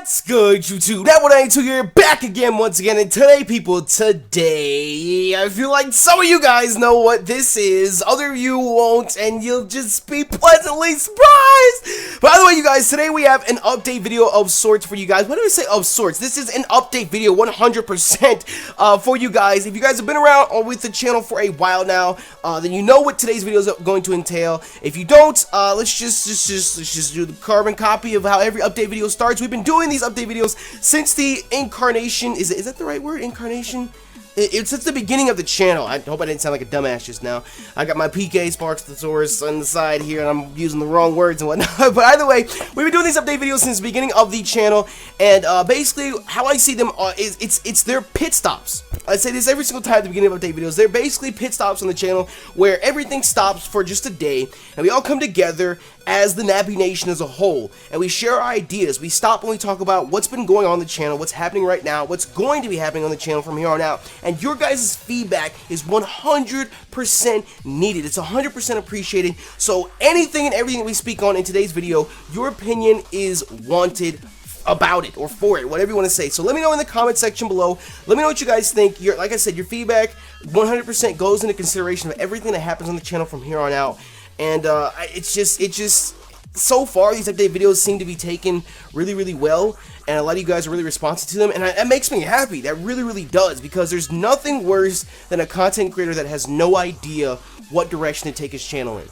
What's good, YouTube? That192 here, back again once again, and today, people, I feel like some of you guys know what this is, other of you won't, and you'll just be pleasantly surprised! By the way, you guys, today we have an update video of sorts for you guys. Why do I say of sorts? This is an update video 100% for you guys. If you guys have been around with the channel for a while now, then you know what today's video is going to entail. If you don't, let's just do the carbon copy of how every update video starts. We've been doing these update videos since the incarnation. Is that the right word? Incarnation? It's since the beginning of the channel. I hope I didn't sound like a dumbass just now. I got my PK Sparks Thesaurus on the side here, and I'm using the wrong words and whatnot. But either way, we've been doing these update videos since the beginning of the channel, and basically how I see them is it's their pit stops. I say this every single time at the beginning of update videos. They're basically pit stops on the channel where everything stops for just a day, and we all come together as the Nappy Nation as a whole, and we share our ideas. We stop and we talk about what's been going on the channel, what's happening right now, what's going to be happening on the channel from here on out, and your guys' feedback is 100% needed. It's 100% appreciated, so anything and everything that we speak on in today's video, your opinion is wanted about it, or for it, whatever you want to say. So let me know in the comment section below. Let me know what you guys think. Like I said, your feedback 100% goes into consideration of everything that happens on the channel from here on out. And it's just so far these update videos seem to be taken really well, and a lot of you guys are really responsive to them, and that makes me happy. That really does, because there's nothing worse than a content creator that has no idea what direction to take his channel in.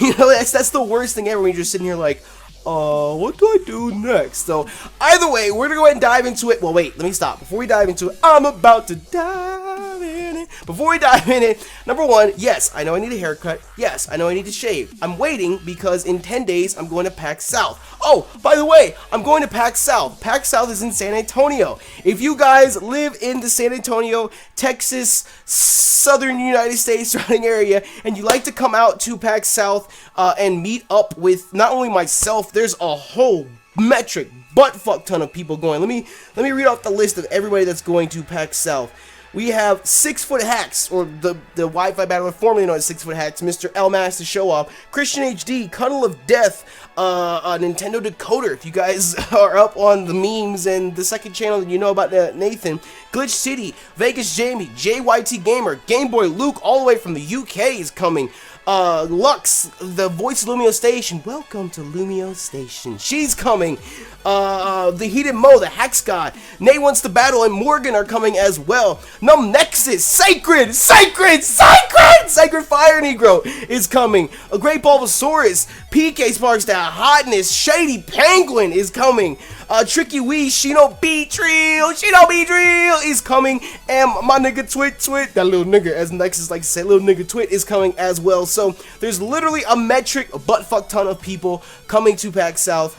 You know, that's the worst thing ever, when you're just sitting here like, what do I do next? So either way, we're gonna go ahead and dive into it. Well, wait, let me stop. Before we dive into it, I'm about to dive in it. Before we dive in it, number one, yes, I know I need a haircut. Yes, I know I need to shave. I'm waiting because in 10 days, I'm going to PAX South. Oh, by the way, I'm going to PAX South. PAX South is in San Antonio. If you guys live in the San Antonio, Texas, southern United States surrounding area, and you like to come out to PAX South and meet up with not only myself, there's a whole metric butt-fuck ton of people going. Let me read off the list of everybody that's going to PAX South. We have 6-Foot Hacks, or the Wi-Fi battler formerly known as 6-Foot Hacks, Mr. Elmas to show off, Christian HD, Cuddle of Death, Nintendo Decoder, if you guys are up on the memes and the second channel that you know about Nathan, Glitch City, Vegas Jamie, JYT Gamer, Game Boy Luke, all the way from the UK is coming. Lux, the voice of LUMIOSESTATION. Welcome to LUMIOSESTATION. She's coming. The Heated Mo, the Hacks God, Nate Wants to Battle, and Morgan are coming as well. Num Nexus, Sacred Fire Negro is coming. A Great Bulbasaurus, PK Sparks, that Hotness, Shady Penguin is coming. Tricky Wee, Shino Beatrill is coming, and my nigga Twit, that little nigga, as Nexus likes to say, little nigga Twit is coming as well. So there's literally a metric, a butt-fuck ton of people coming to PAX South.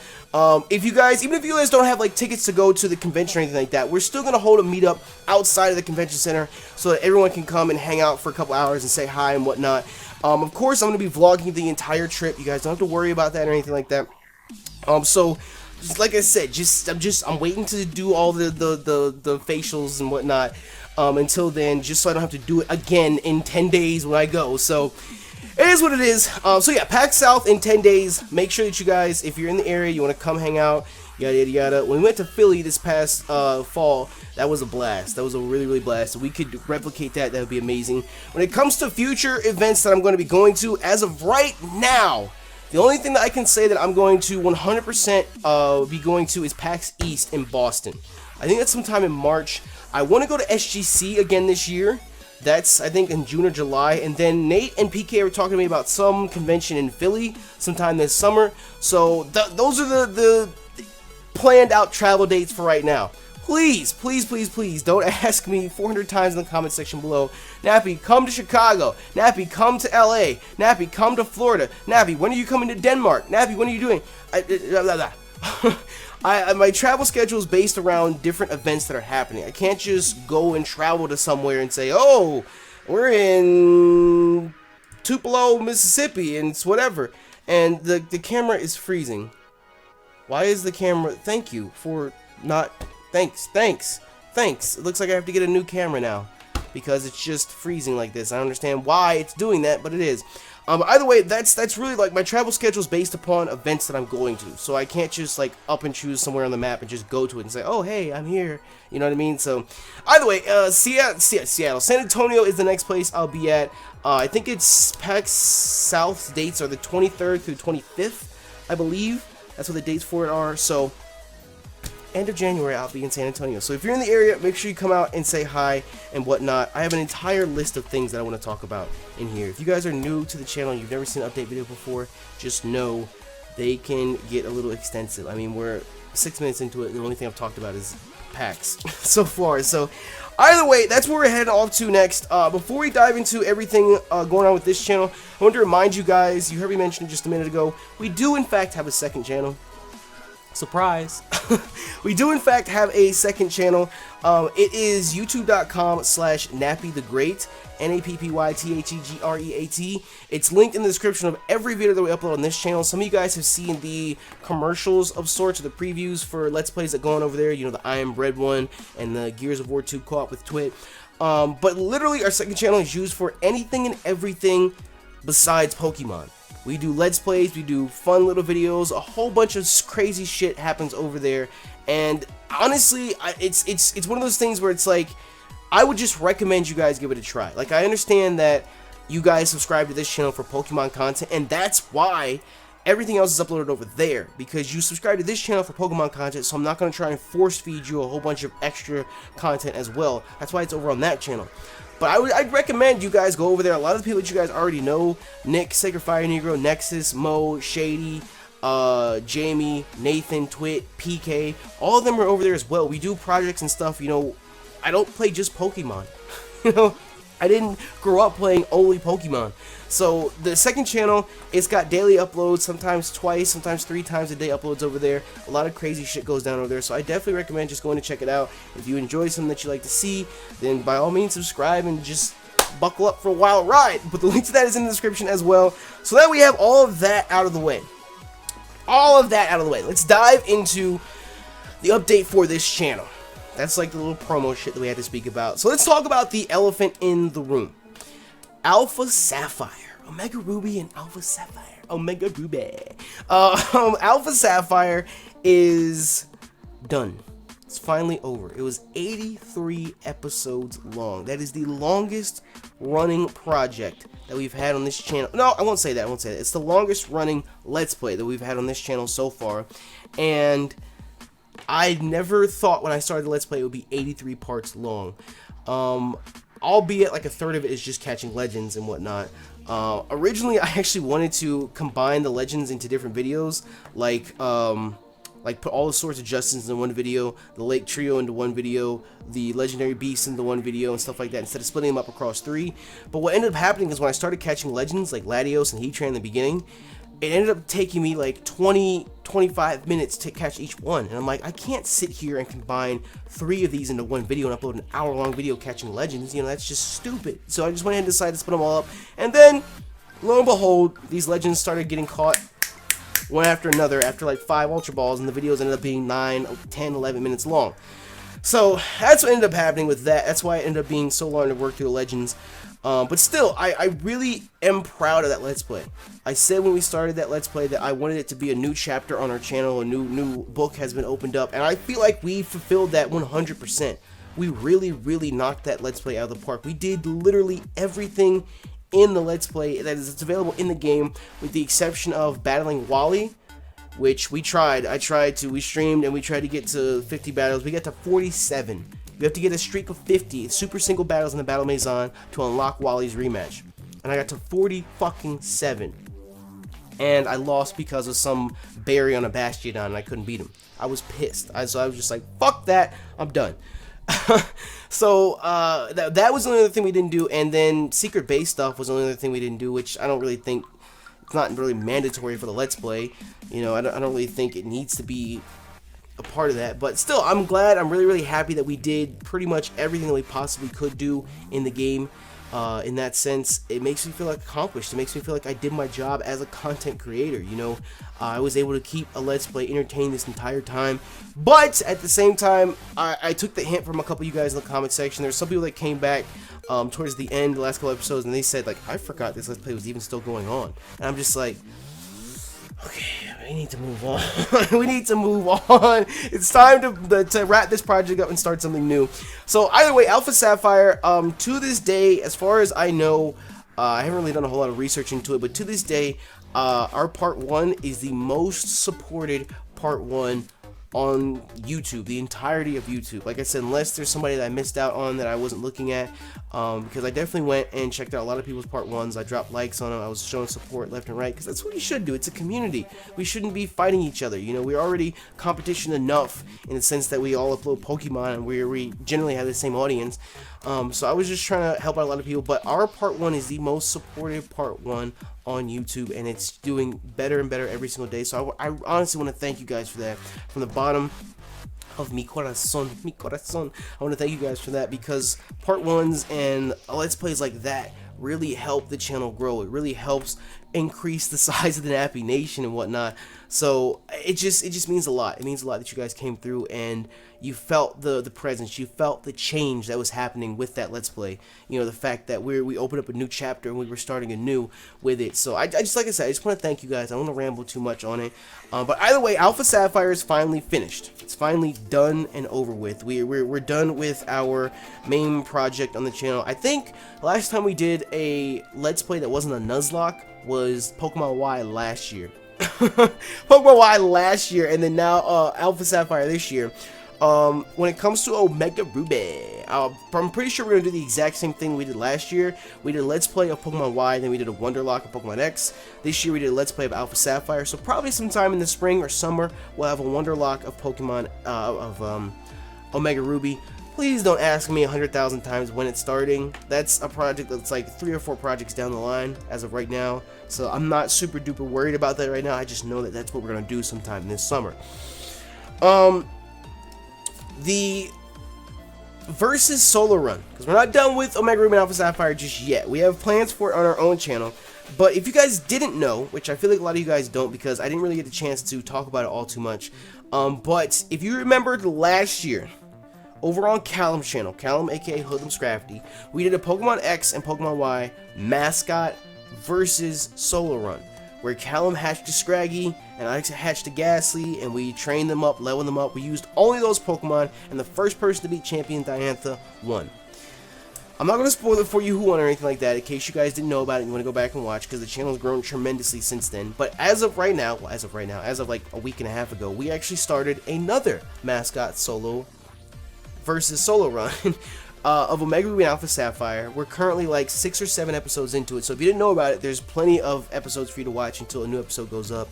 If you guys, even if you guys don't have like tickets to go to the convention or anything like that, we're still gonna hold a meetup outside of the convention center so that everyone can come and hang out for a couple hours and say hi and whatnot. Of course, I'm gonna be vlogging the entire trip. You guys don't have to worry about that or anything like that. So, just like I said, I'm waiting to do all the facials and whatnot until then, just so I don't have to do it again in 10 days when I go. So it is what it is. So yeah, PAX South in 10 days. Make sure that you guys, if you're in the area, you want to come hang out, yada. When we went to Philly this past fall, that was a blast. That was a really blast. If we could replicate that, that would be amazing. When it comes to future events that I'm going to be going to, as of right now, the only thing that I can say that I'm going to 100% be going to is PAX East in Boston. I think that's sometime in March. I want to go to SGC again this year. That's, I think, in June or July. And then Nate and PK were talking to me about some convention in Philly sometime this summer. So those are the planned out travel dates for right now. Please don't ask me 400 times in the comment section below, Nappy, come to Chicago. Nappy, come to LA. Nappy, come to Florida. Nappy, when are you coming to Denmark? Nappy, when are you doing? My travel schedule is based around different events that are happening. I can't just go and travel to somewhere and say, oh, we're in Tupelo, Mississippi, and it's whatever. And the camera is freezing. Why is the camera? Thank you for not. Thanks. It looks like I have to get a new camera now because it's just freezing like this. I don't understand why it's doing that, but it is. Either way, that's really like my travel schedule is based upon events that I'm going to. So I can't just like up and choose somewhere on the map and just go to it and say, oh, hey, I'm here. You know what I mean? So either way, Seattle. San Antonio is the next place I'll be at. I think it's PAX South dates are the 23rd through 25th, I believe. That's what the dates for it are. So end of January, I'll be in San Antonio. So if you're in the area, make sure you come out and say hi and whatnot. I have an entire list of things that I want to talk about in here. If you guys are new to the channel and you've never seen an update video before, just know they can get a little extensive. I mean, we're 6 minutes into it. The only thing I've talked about is packs so far. So either way, that's where we're heading off to next. Before we dive into everything going on with this channel, I want to remind you guys, you heard me mention it just a minute ago, we do in fact have a second channel. Surprise. We do in fact have a second channel. It is youtube.com/nappythegreat, NAPPYTHEGREAT. It's linked in the description of every video that we upload on this channel. Some of you guys have seen the commercials of sorts, or the previews for Let's Plays that go on over there. You know, the I Am Bread one and the Gears of War 2 co-op with Twit. But literally our second channel is used for anything and everything besides Pokemon. We do Let's Plays, we do fun little videos, a whole bunch of crazy shit happens over there, and honestly, it's one of those things where it's like, I would just recommend you guys give it a try. Like, I understand that you guys subscribe to this channel for Pokemon content, and that's why everything else is uploaded over there, because you subscribe to this channel for Pokemon content, so I'm not going to try and force feed you a whole bunch of extra content as well. That's why it's over on that channel. But I'd recommend you guys go over there. A lot of the people that you guys already know, Nick, Sacred Fire Negro, Nexus, Mo, Shady, Jamie, Nathan, Twit, PK, all of them are over there as well. We do projects and stuff. You know, I don't play just Pokemon. You know, I didn't grow up playing only Pokemon. So the second channel, it's got daily uploads, sometimes twice, sometimes 3 times a day uploads over there. A lot of crazy shit goes down over there, so I definitely recommend just going to check it out. If you enjoy something that you like to see, then by all means subscribe and just buckle up for a wild ride. But the link to that is in the description as well. So that we have all of that out of the way. All of that out of the way. Let's dive into the update for this channel. That's like the little promo shit that we had to speak about. So let's talk about the elephant in the room. Alpha Sapphire, Omega Ruby, and Alpha Sapphire, Omega Ruby. Alpha Sapphire is done. It's finally over. It was 83 episodes long. That is the longest running project that we've had on this channel. No, I won't say that. I won't say that. It's the longest running Let's Play that we've had on this channel so far. And I never thought when I started the Let's Play it would be 83 parts long. Albeit like a third of it is just catching legends and whatnot. Originally I actually wanted to combine the legends into different videos, like put all the sorts of Justins in one video, the Lake Trio into one video, the Legendary Beasts into one video, and stuff like that, instead of splitting them up across 3. But what ended up happening is when I started catching legends like Latios and Heatran in the beginning, it ended up taking me like 20-25 minutes to catch each one, and I'm like, I can't sit here and combine 3 of these into one video and upload an hour-long video catching legends. You know, that's just stupid. So I just went ahead and decided to split them all up, and then lo and behold, these legends started getting caught one after another after like 5 Ultra Balls, and the videos ended up being 9, 10, 11 minutes long. So that's what ended up happening with that. That's why it ended up being so long to work through the legends. But still, I really am proud of that Let's Play. I said when we started that Let's Play that I wanted it to be a new chapter on our channel, a new book has been opened up, and I feel like we fulfilled that 100%. We really knocked that Let's Play out of the park. We did literally everything in the Let's Play that is available in the game, with the exception of battling Wally, which we tried. We streamed and we tried to get to 50 battles. We got to 47. You have to get a streak of 50 super single battles in the Battle Maison to unlock Wally's rematch. And I got to 47. And I lost because of some berry on a Bastiodon and I couldn't beat him. I was pissed. So I was just like, fuck that, I'm done. So that was the only other thing we didn't do. And then secret base stuff was the only other thing we didn't do, which I don't really think, it's not really mandatory for the Let's Play. You know, I don't really think it needs to be a part of that, but still, I'm glad. I'm really happy that we did pretty much everything that we possibly could do in the game. In that sense, it makes me feel like accomplished. It makes me feel like I did my job as a content creator. You know, I was able to keep a Let's Play entertained this entire time, but at the same time, I took the hint from a couple of you guys in the comment section. There's some people that came back towards the end, the last couple episodes, and they said like, I forgot this Let's Play was even still going on, and I'm just like, okay, we need to move on. We need to move on. It's time to wrap this project up and start something new. So either way, Alpha Sapphire, to this day, as far as I know, I haven't really done a whole lot of research into it, but to this day, our part 1 is the most supported part 1 on YouTube, the entirety of YouTube. Like I said, unless there's somebody that I missed out on that I wasn't looking at, because I definitely went and checked out a lot of people's part 1s. I dropped likes on them. I was showing support left and right, because that's what you should do. It's a community. We shouldn't be fighting each other. You know, we're already competition enough in the sense that we all upload Pokemon and we generally have the same audience. So I was just trying to help out a lot of people, but our part 1 is the most supported part 1 on YouTube, and it's doing better and better every single day. So I honestly want to thank you guys for that from the bottom of mi corazón. I want to thank you guys for that, because part 1s and Let's Plays like that really help the channel grow. It really helps increase the size of the Nappy Nation and whatnot. So it just means a lot. It means a lot that you guys came through and you felt the presence, you felt the change that was happening with that Let's Play. You know, the fact that we opened up a new chapter and we were starting anew with it. So I just, like I said, I just want to thank you guys. I don't want to ramble too much on it. But either way, Alpha Sapphire is finally finished. It's finally done and over with. We're done with our main project on the channel. I think last time we did a Let's Play that wasn't a Nuzlocke was Pokemon Y last year. Pokemon Y last year, and then now Alpha Sapphire this year. When it comes to Omega Ruby, I'm pretty sure we're going to do the exact same thing we did last year. We did a Let's Play of Pokemon Y, then we did a Wonderlock of Pokemon X. This year we did a Let's Play of Alpha Sapphire, so probably sometime in the spring or summer we'll have a Wonderlock of Pokemon, Omega Ruby. Please don't ask me 100,000 times when it's starting. That's a project that's like 3 or 4 projects down the line as of right now. So I'm not super duper worried about that right now. I just know that that's what we're going to do sometime this summer. The versus solo run, because we're not done with Omega Ruby and Alpha Sapphire just yet. We have plans for it on our own channel. But if you guys didn't know, which I feel like a lot of you guys don't, because I didn't really get the chance to talk about it all too much. But if you remembered last year, over on Callum's channel, Callum aka Hoodlum Scrafty, we did a Pokemon X and Pokemon Y mascot versus solo run, where Callum hatched a Scraggy and I hatched a Ghastly, and we trained them up, leveled them up. We used only those Pokemon, and the first person to beat Champion Diantha won. I'm not going to spoil it for you who won or anything like that, in case you guys didn't know about it and you want to go back and watch, because the channel has grown tremendously since then. But as of right now, as of like a week and a half ago, we actually started another mascot solo versus solo run of Omega Ruby and Alpha Sapphire. We're currently like 6 or 7 episodes into it, so if you didn't know about it, there's plenty of episodes for you to watch until a new episode goes up.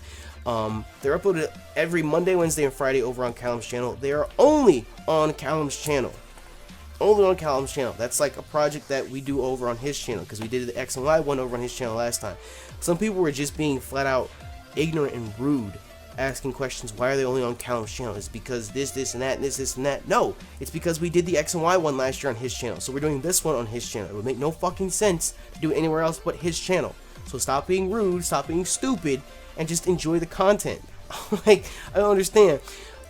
They're uploaded every Monday, Wednesday, and Friday over on Callum's channel. They are only on Callum's channel. Only on Callum's channel. That's like a project that we do over on his channel, because we did the X and Y one over on his channel last time. Some people were just being flat out ignorant and rude, asking questions, why are they only on Callum's channel? It's because this, and that, and this, and that. No, it's because we did the X and Y one last year on his channel, so we're doing this one on his channel. It would make no fucking sense to do it anywhere else but his channel. So stop being rude, stop being stupid, and just enjoy the content. Like, I don't understand.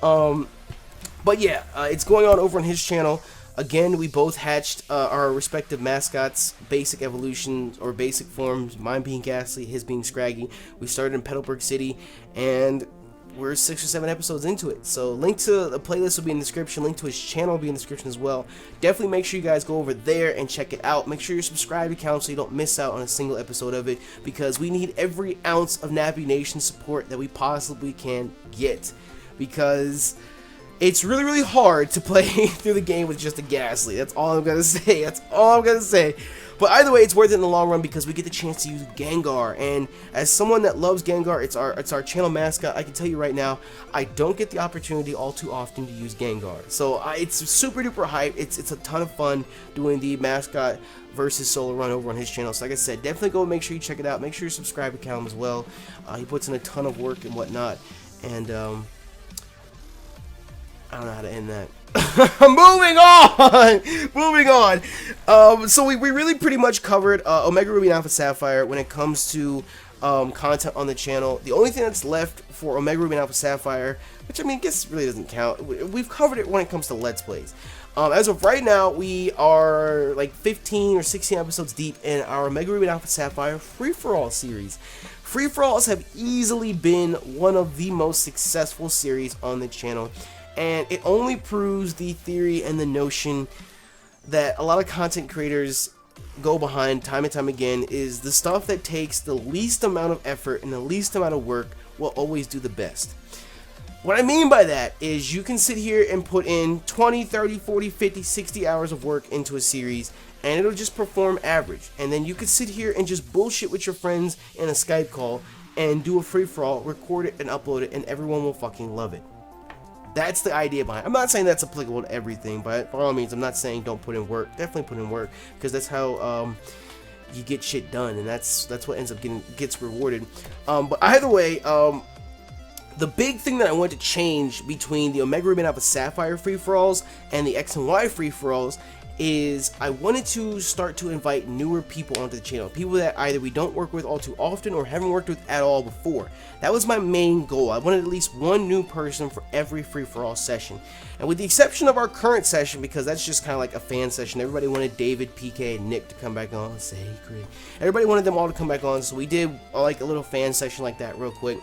But yeah, it's going on over on his channel. Again, we both hatched our respective mascots, basic evolutions or basic forms, mine being Ghastly, his being Scraggy. We started in Petalburg City, and we're 6 or 7 episodes into it. So link to the playlist will be in the description, link to his channel will be in the description as well. Definitely make sure you guys go over there and check it out. Make sure you're subscribed to the channel so you don't miss out on a single episode of it, because we need every ounce of Nappy Nation support that we possibly can get, because it's really, really hard to play through the game with just a Ghastly. That's all I'm going to say. That's all I'm going to say. But either way, it's worth it in the long run, because we get the chance to use Gengar. And as someone that loves Gengar, it's our channel mascot. I can tell you right now, I don't get the opportunity all too often to use Gengar. So it's super duper hype. It's a ton of fun doing the mascot versus solo run over on his channel. So like I said, definitely go make sure you check it out. Make sure you subscribe to Callum as well. He puts in a ton of work and whatnot. And I don't know how to end that. Moving on. So we really pretty much covered Omega Ruby and Alpha Sapphire when it comes to content on the channel. The only thing that's left for Omega Ruby and Alpha Sapphire, which I mean, I guess really doesn't count. We've covered it when it comes to Let's Plays. As of right now, we are like 15 or 16 episodes deep in our Omega Ruby and Alpha Sapphire free-for-all series. Free-for-alls have easily been one of the most successful series on the channel, and it only proves the theory and the notion that a lot of content creators go behind time and time again, is the stuff that takes the least amount of effort and the least amount of work will always do the best. What I mean by that is you can sit here and put in 20, 30, 40, 50, 60 hours of work into a series and it'll just perform average. And then you could sit here and just bullshit with your friends in a Skype call and do a free-for-all, record it and upload it, and everyone will fucking love it. That's the idea behind it. I'm not saying that's applicable to everything, but by all means, I'm not saying don't put in work. Definitely put in work, because that's how you get shit done, and that's what ends up gets rewarded. But either way, the big thing that I want to change between the Omega Ruby and Alpha Sapphire free-for-alls and the X and Y free-for-alls is I wanted to start to invite newer people onto the channel, people that either we don't work with all too often or haven't worked with at all before. That was my main goal. I wanted at least one new person for every free-for-all session, and with the exception of our current session, because that's just kind of like a fan session, everybody wanted David, PK, and Nick to come back on. Sacred. Everybody wanted them all to come back on, so we did like a little fan session like that real quick.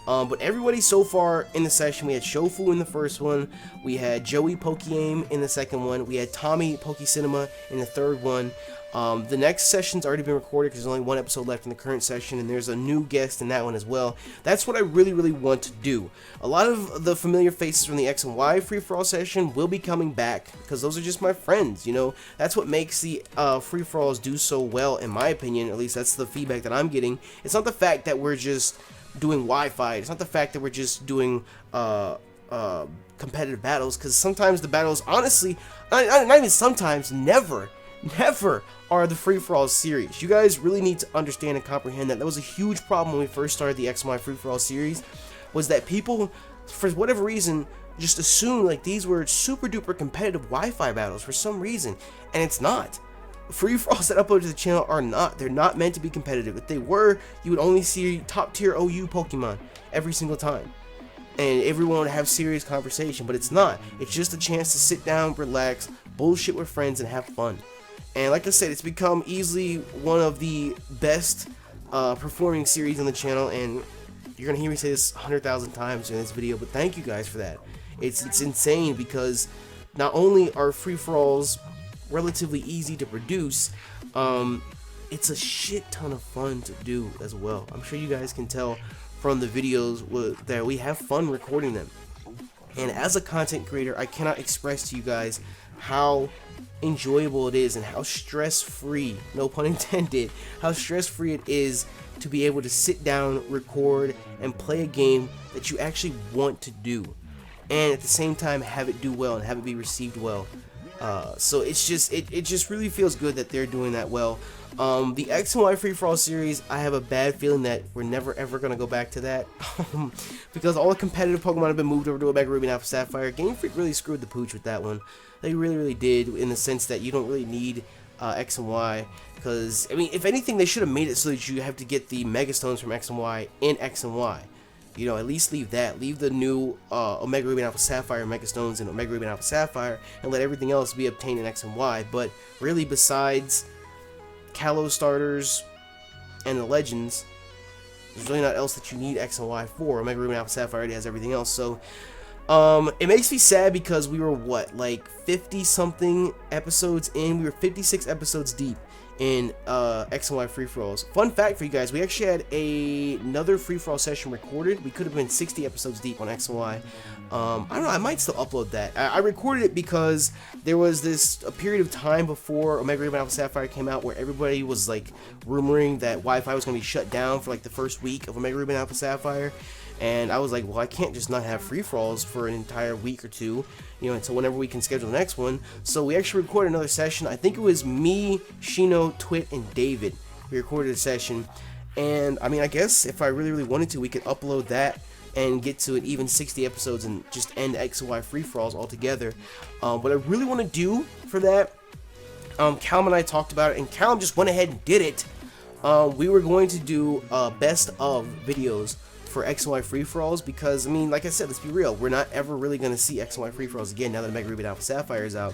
But everybody so far in the session, we had Shofu in the first one, we had Joey Pokeaim in the second one, we had Tommy Pokecinema in the third one. The next session's already been recorded because there's only one episode left in the current session, and there's a new guest in that one as well. That's what I really want to do. A lot of the familiar faces from the X and Y free-for-all session will be coming back because those are just my friends, you know. That's what makes the free-for-alls do so well, in my opinion. At least that's the feedback that I'm getting. It's not the fact that we're just doing Wi-Fi. It's not the fact that we're just doing competitive battles, because sometimes the battles, honestly, not even sometimes, never are the free-for-all series. You guys really need to understand and comprehend that. That was a huge problem when we first started the X and Y free-for-all series, was that people, for whatever reason, just assumed like these were super duper competitive Wi-Fi battles for some reason, and it's not. Free-for-alls that upload to the channel are not. They're not meant to be competitive. If they were, you would only see top-tier OU Pokemon every single time, and everyone would have serious conversation, but it's not. It's just a chance to sit down, relax, bullshit with friends, and have fun. And like I said, it's become easily one of the best performing series on the channel, and you're gonna hear me say this 100,000 times in this video, but thank you guys for that. It's insane, because not only are free-for-alls relatively easy to produce, it's a shit ton of fun to do as well. I'm sure you guys can tell from the videos that we have fun recording them. And as a content creator, I cannot express to you guys how enjoyable it is and how stress-free, no pun intended, how stress-free it is to be able to sit down, record, and play a game that you actually want to do, and at the same time have it do well and have it be received well. So it's just, it just really feels good that they're doing that well. The X and Y free-for-all series, I have a bad feeling that we're never ever going to go back to that, because all the competitive Pokemon have been moved over to Omega Ruby and Alpha Sapphire. Game Freak really screwed the pooch with that one. They really did, in the sense that you don't really need X and Y, because, I mean, if anything, they should have made it so that you have to get the Mega Stones from X and Y in X and Y. You know, at least leave that. Leave the new Omega Ruby and Alpha Sapphire Mega Stones in Omega Ruby and Alpha Sapphire, and let everything else be obtained in X and Y. But really, besides Kalos starters and the Legends, there's really not else that you need X and Y for. Omega Ruby and Alpha Sapphire already has everything else. So it makes me sad, because we were, what, like 50-something episodes in? We were 56 episodes deep in X and Y free-for-alls. Fun fact for you guys, we actually had another free-for-all session recorded. We could have been 60 episodes deep on X and Y. I don't know, I might still upload that. I recorded it because there was a period of time before Omega Ruby and Alpha Sapphire came out where everybody was like rumoring that Wi-Fi was going to be shut down for like the first week of Omega Ruby and Alpha Sapphire. And I was like, well, I can't just not have free-for-alls for an entire week or two, you know, until whenever we can schedule the next one. So we actually recorded another session. I think it was me, Shino, Twit, and David. We recorded a session. And, I mean, I guess if I really wanted to, we could upload that and get to an even 60 episodes and just end X and Y free-for-alls altogether. What I really want to do for that, Callum and I talked about it, and Callum just went ahead and did it we were going to do best of videos for X and Y free-for-alls, because, I mean, like I said, let's be real, we're not ever really going to see X and Y free-for-alls again now that Mega Ruby Alpha Sapphire is out.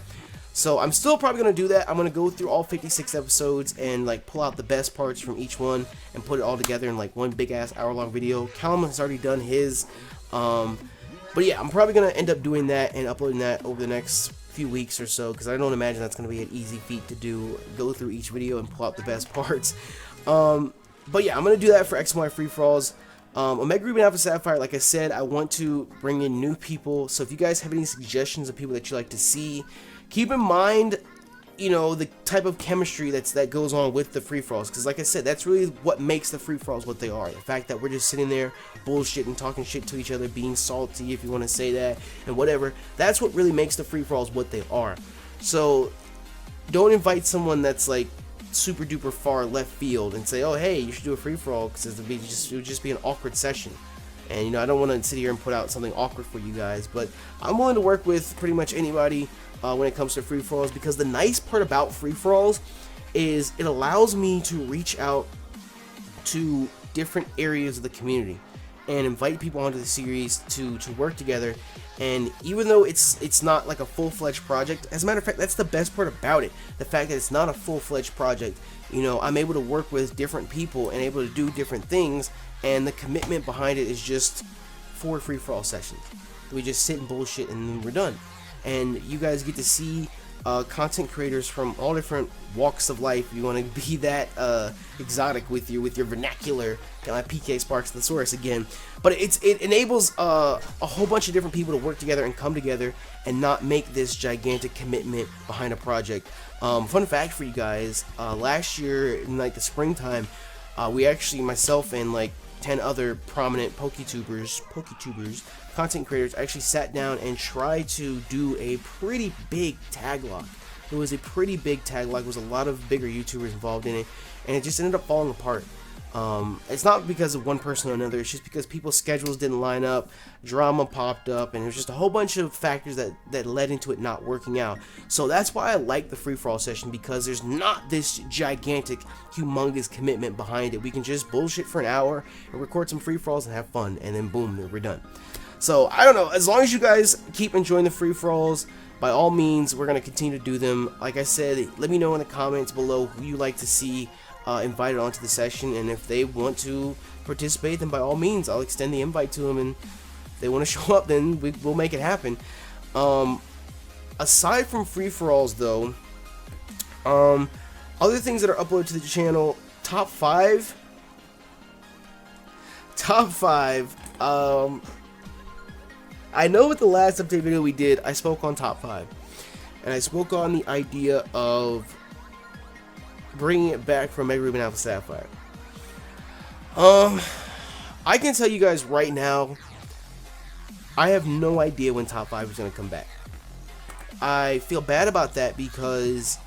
So I'm still probably going to do that. I'm going to go through all 56 episodes and like pull out the best parts from each one and put it all together in like one big ass hour-long video. Callum has already done his, but yeah, I'm probably going to end up doing that and uploading that over the next few weeks or so, because I don't imagine that's going to be an easy feat to do, go through each video and pull out the best parts. But yeah, I'm going to do that for X and Y free-for-alls. Omega Ruby and Alpha Sapphire, like I said, I want to bring in new people, so if you guys have any suggestions of people that you like to see, keep in mind, you know, the type of chemistry that goes on with the free-for-alls, because like I said, that's really what makes the free-for-alls what they are. The fact that we're just sitting there bullshitting, talking shit to each other, being salty, if you want to say that, and whatever, that's what really makes the free-for-alls what they are. So don't invite someone that's like super duper far left field and say, oh hey, you should do a free-for-all, because it would just be an awkward session. And you know, I don't want to sit here and put out something awkward for you guys, but I'm willing to work with pretty much anybody when it comes to free-for-alls, because the nice part about free-for-alls is it allows me to reach out to different areas of the community and invite people onto the series to work together. And even though it's not like a full-fledged project, as a matter of fact, that's the best part about it, the fact that it's not a full-fledged project. You know, I'm able to work with different people and able to do different things, and the commitment behind it is just 4 free-for-all sessions. We just sit and bullshit and then we're done. And you guys get to see content creators from all different walks of life. You want to be that exotic with your vernacular, kind of like PK Sparks the Source again. But it enables a whole bunch of different people to work together and come together and not make this gigantic commitment behind a project. Fun fact for you guys, last year in like the springtime, we actually, myself and like 10 other prominent PokeTubers, content creators, actually sat down and tried to do a pretty big tag lock. It was a pretty big tag lock. There was a lot of bigger YouTubers involved in it, and it just ended up falling apart. It's not because of one person or another, it's just because people's schedules didn't line up, drama popped up, and it was just a whole bunch of factors that led into it not working out. So that's why I like the free-for-all session, because there's not this gigantic, humongous commitment behind it. We can just bullshit for an hour and record some free-for-alls and have fun, and then boom, we're done. So I don't know, as long as you guys keep enjoying the free-for-alls, by all means, we're going to continue to do them. Like I said, let me know in the comments below who you like to see invited onto the session, and if they want to participate, then by all means I'll extend the invite to them, and if they want to show up, then we'll make it happen. Aside from free-for-alls though, other things that are uploaded to the channel, top 5, I know with the last update video we did, I spoke on top 5, and I spoke on the idea of bringing it back from Mega Ruby and Alpha Sapphire. I can tell you guys right now, I have no idea when top 5 is going to come back. I feel bad about that because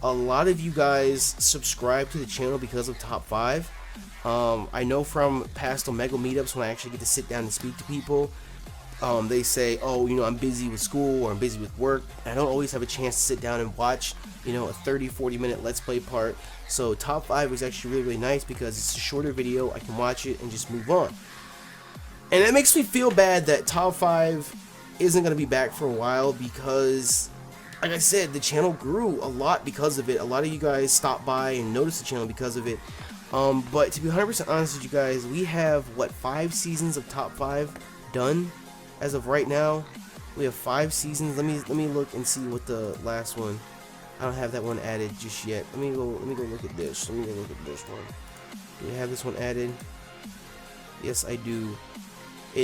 a lot of you guys subscribe to the channel because of top 5. I know from past Omega meetups when I actually get to sit down and speak to people, they say, oh, you know, I'm busy with school or I'm busy with work. I don't always have a chance to sit down and watch, you know, a 30-40 minute Let's Play part. So top 5 is actually really, really nice because it's a shorter video. I can watch it and just move on. And it makes me feel bad that top 5 isn't going to be back for a while because, like I said, the channel grew a lot because of it. A lot of you guys stopped by and noticed the channel because of it. But to be 100% honest with you guys, we have, what, 5 seasons of top 5 done? As of right now, we have 5 seasons. Let me look and see what the last one. I don't have that one added just yet. Let me go look at this. Let me go look at this one. Do we have this one added? Yes, I do.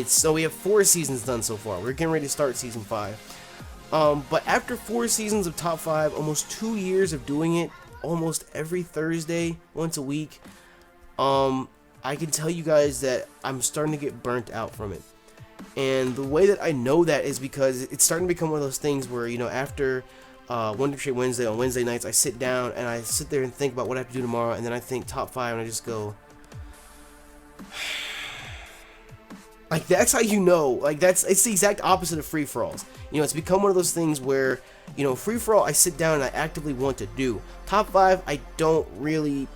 So we have 4 seasons done so far. We're getting ready to start season 5. But after 4 seasons of top 5, almost 2 years of doing it, almost every Thursday, once a week, I can tell you guys that I'm starting to get burnt out from it. And the way that I know that is because it's starting to become one of those things where, you know, after Wonder Trade Wednesday on Wednesday nights, I sit down and I sit there and think about what I have to do tomorrow, and then I think top 5 and I just go, like, that's how you know, like, it's the exact opposite of free-for-alls. You know, it's become one of those things where, you know, free-for-all I sit down and I actively want to do. Top 5 I don't really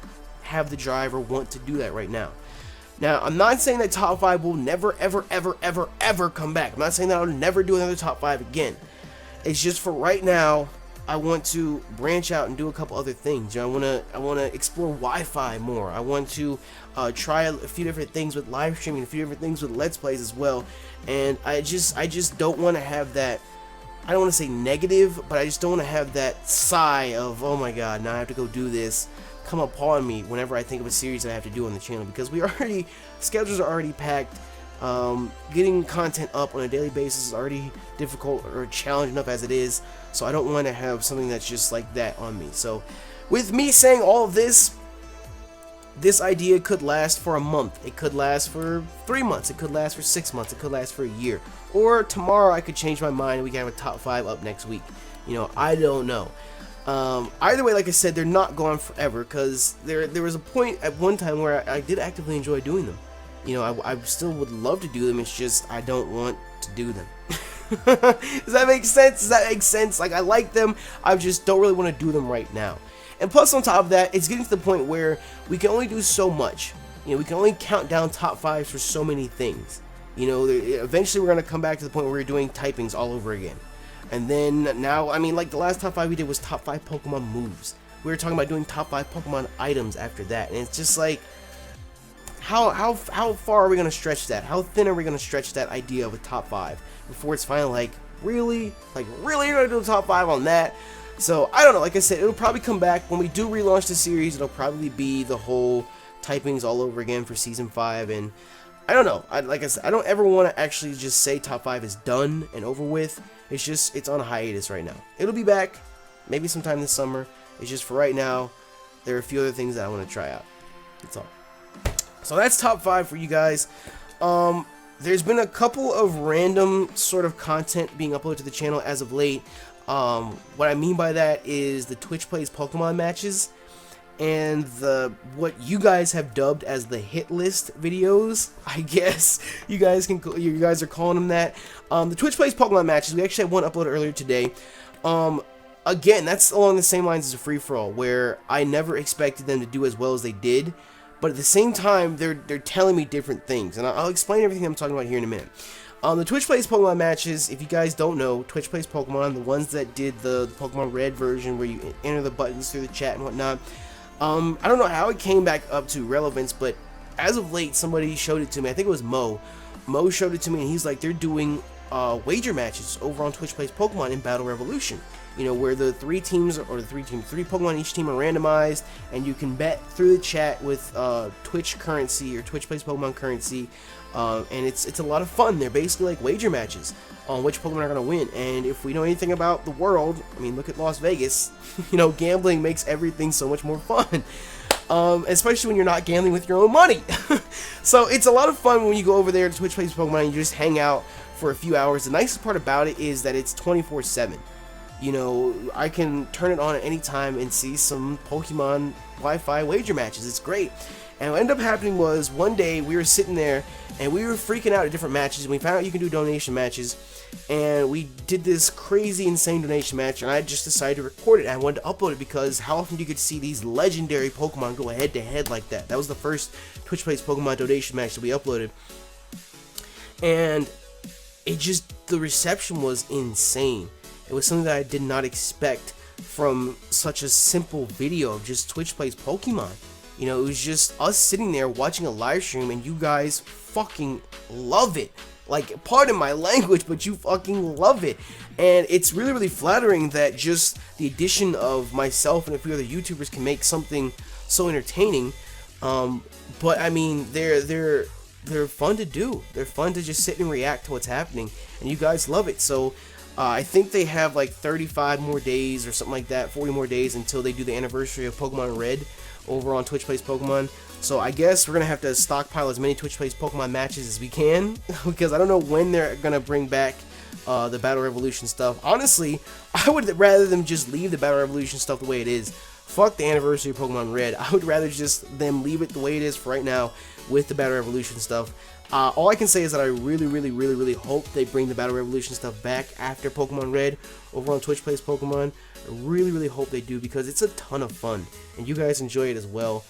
have the drive or want to do that right now. Now, I'm not saying that top 5 will never, ever, ever, ever, ever come back. I'm not saying that I'll never do another top 5 again. It's just for right now, I want to branch out and do a couple other things. You know, I want to explore Wi-Fi more. I want to try a few different things with live streaming, a few different things with Let's Plays as well. And I just don't want to have that. I don't want to say negative, but I just don't want to have that sigh of, oh my god, now I have to go do this, come upon me whenever I think of a series that I have to do on the channel, because schedules are already packed. Getting content up on a daily basis is already difficult or challenging enough as it is, so I don't want to have something that's just like that on me. So with me saying all of this, this idea could last for a month, it could last for 3 months, it could last for 6 months, it could last for a year, or tomorrow I could change my mind and we can have a top 5 up next week. You know, I don't know. Either way, like I said, they're not gone forever, because there was a point at one time where I did actively enjoy doing them. You know, I still would love to do them, it's just I don't want to do them. Does that make sense? Does that make sense? Like, I like them, I just don't really want to do them right now. And plus, on top of that, it's getting to the point where we can only do so much. You know, we can only count down top 5s for so many things. You know, eventually we're going to come back to the point where we're doing typings all over again. And then now, I mean, like the last top 5 we did was top 5 Pokemon moves. We were talking about doing top 5 Pokemon items after that. And it's just like, how far are we going to stretch that? How thin are we going to stretch that idea of a top 5 before it's finally like, really? Like, really, you're going to do a top 5 on that? So, I don't know. Like I said, it'll probably come back. When we do relaunch the series, it'll probably be the whole typings all over again for Season 5. And I don't know. Like I said, I don't ever want to actually just say top 5 is done and over with. It's just, it's on a hiatus right now. It'll be back, maybe sometime this summer. It's just for right now, there are a few other things that I want to try out. That's all. So that's top 5 for you guys. There's been a couple of random sort of content being uploaded to the channel as of late. What I mean by that is the Twitch Plays Pokemon matches and what you guys have dubbed as the hit list videos. I guess you guys are calling them that. The Twitch Plays Pokemon matches, we actually had one uploaded earlier today. Again, that's along the same lines as a free-for-all, where I never expected them to do as well as they did. But at the same time, they're telling me different things, and I'll explain everything I'm talking about here in a minute. The Twitch Plays Pokemon matches, if you guys don't know, Twitch Plays Pokemon, the ones that did the Pokemon Red version where you enter the buttons through the chat and whatnot, I don't know how it came back up to relevance, but as of late, somebody showed it to me. I think it was Mo. Mo showed it to me, and he's like, they're doing wager matches over on Twitch Plays Pokemon in Battle Revolution. You know, where the three Pokemon each team are randomized, and you can bet through the chat with Twitch currency or Twitch Plays Pokemon currency, and it's a lot of fun. They're basically like wager matches on which Pokemon are going to win. And if we know anything about the world, I mean, look at Las Vegas. You know, gambling makes everything so much more fun. Especially when you're not gambling with your own money. So it's a lot of fun when you go over there to Twitch Plays Pokemon and you just hang out for a few hours. The nicest part about it is that it's 24/7. You know, I can turn it on at any time and see some Pokemon Wi-Fi wager matches. It's great. And what ended up happening was, one day we were sitting there and we were freaking out at different matches, and we found out you can do donation matches, and we did this crazy insane donation match, and I just decided to record it. And I wanted to upload it because how often do you get to see these legendary Pokemon go head to head like that? That was the first Twitch Plays Pokemon donation match that we uploaded, and it just, the reception was insane. It was something that I did not expect from such a simple video of just Twitch Plays Pokemon. You know, it was just us sitting there watching a live stream, and you guys fucking love it. Like, pardon my language, but you fucking love it. And it's really, really flattering that just the addition of myself and a few other YouTubers can make something so entertaining. But I mean, they're fun to do. They're fun to just sit and react to what's happening, and you guys love it. So I think they have like 35 more days or something like that, 40 more days until they do the anniversary of Pokemon Red over on Twitch Plays Pokemon. So I guess we're going to have to stockpile as many Twitch Plays Pokemon matches as we can, because I don't know when they're going to bring back the Battle Revolution stuff. Honestly, I would rather them just leave the Battle Revolution stuff the way it is. fuck the anniversary of Pokemon Red. I would rather just them leave it the way it is for right now with the Battle Revolution stuff. All I can say is that I really hope they bring the Battle Revolution stuff back after Pokemon Red over on Twitch Plays Pokemon. I really hope they do, because it's a ton of fun and you guys enjoy it as well.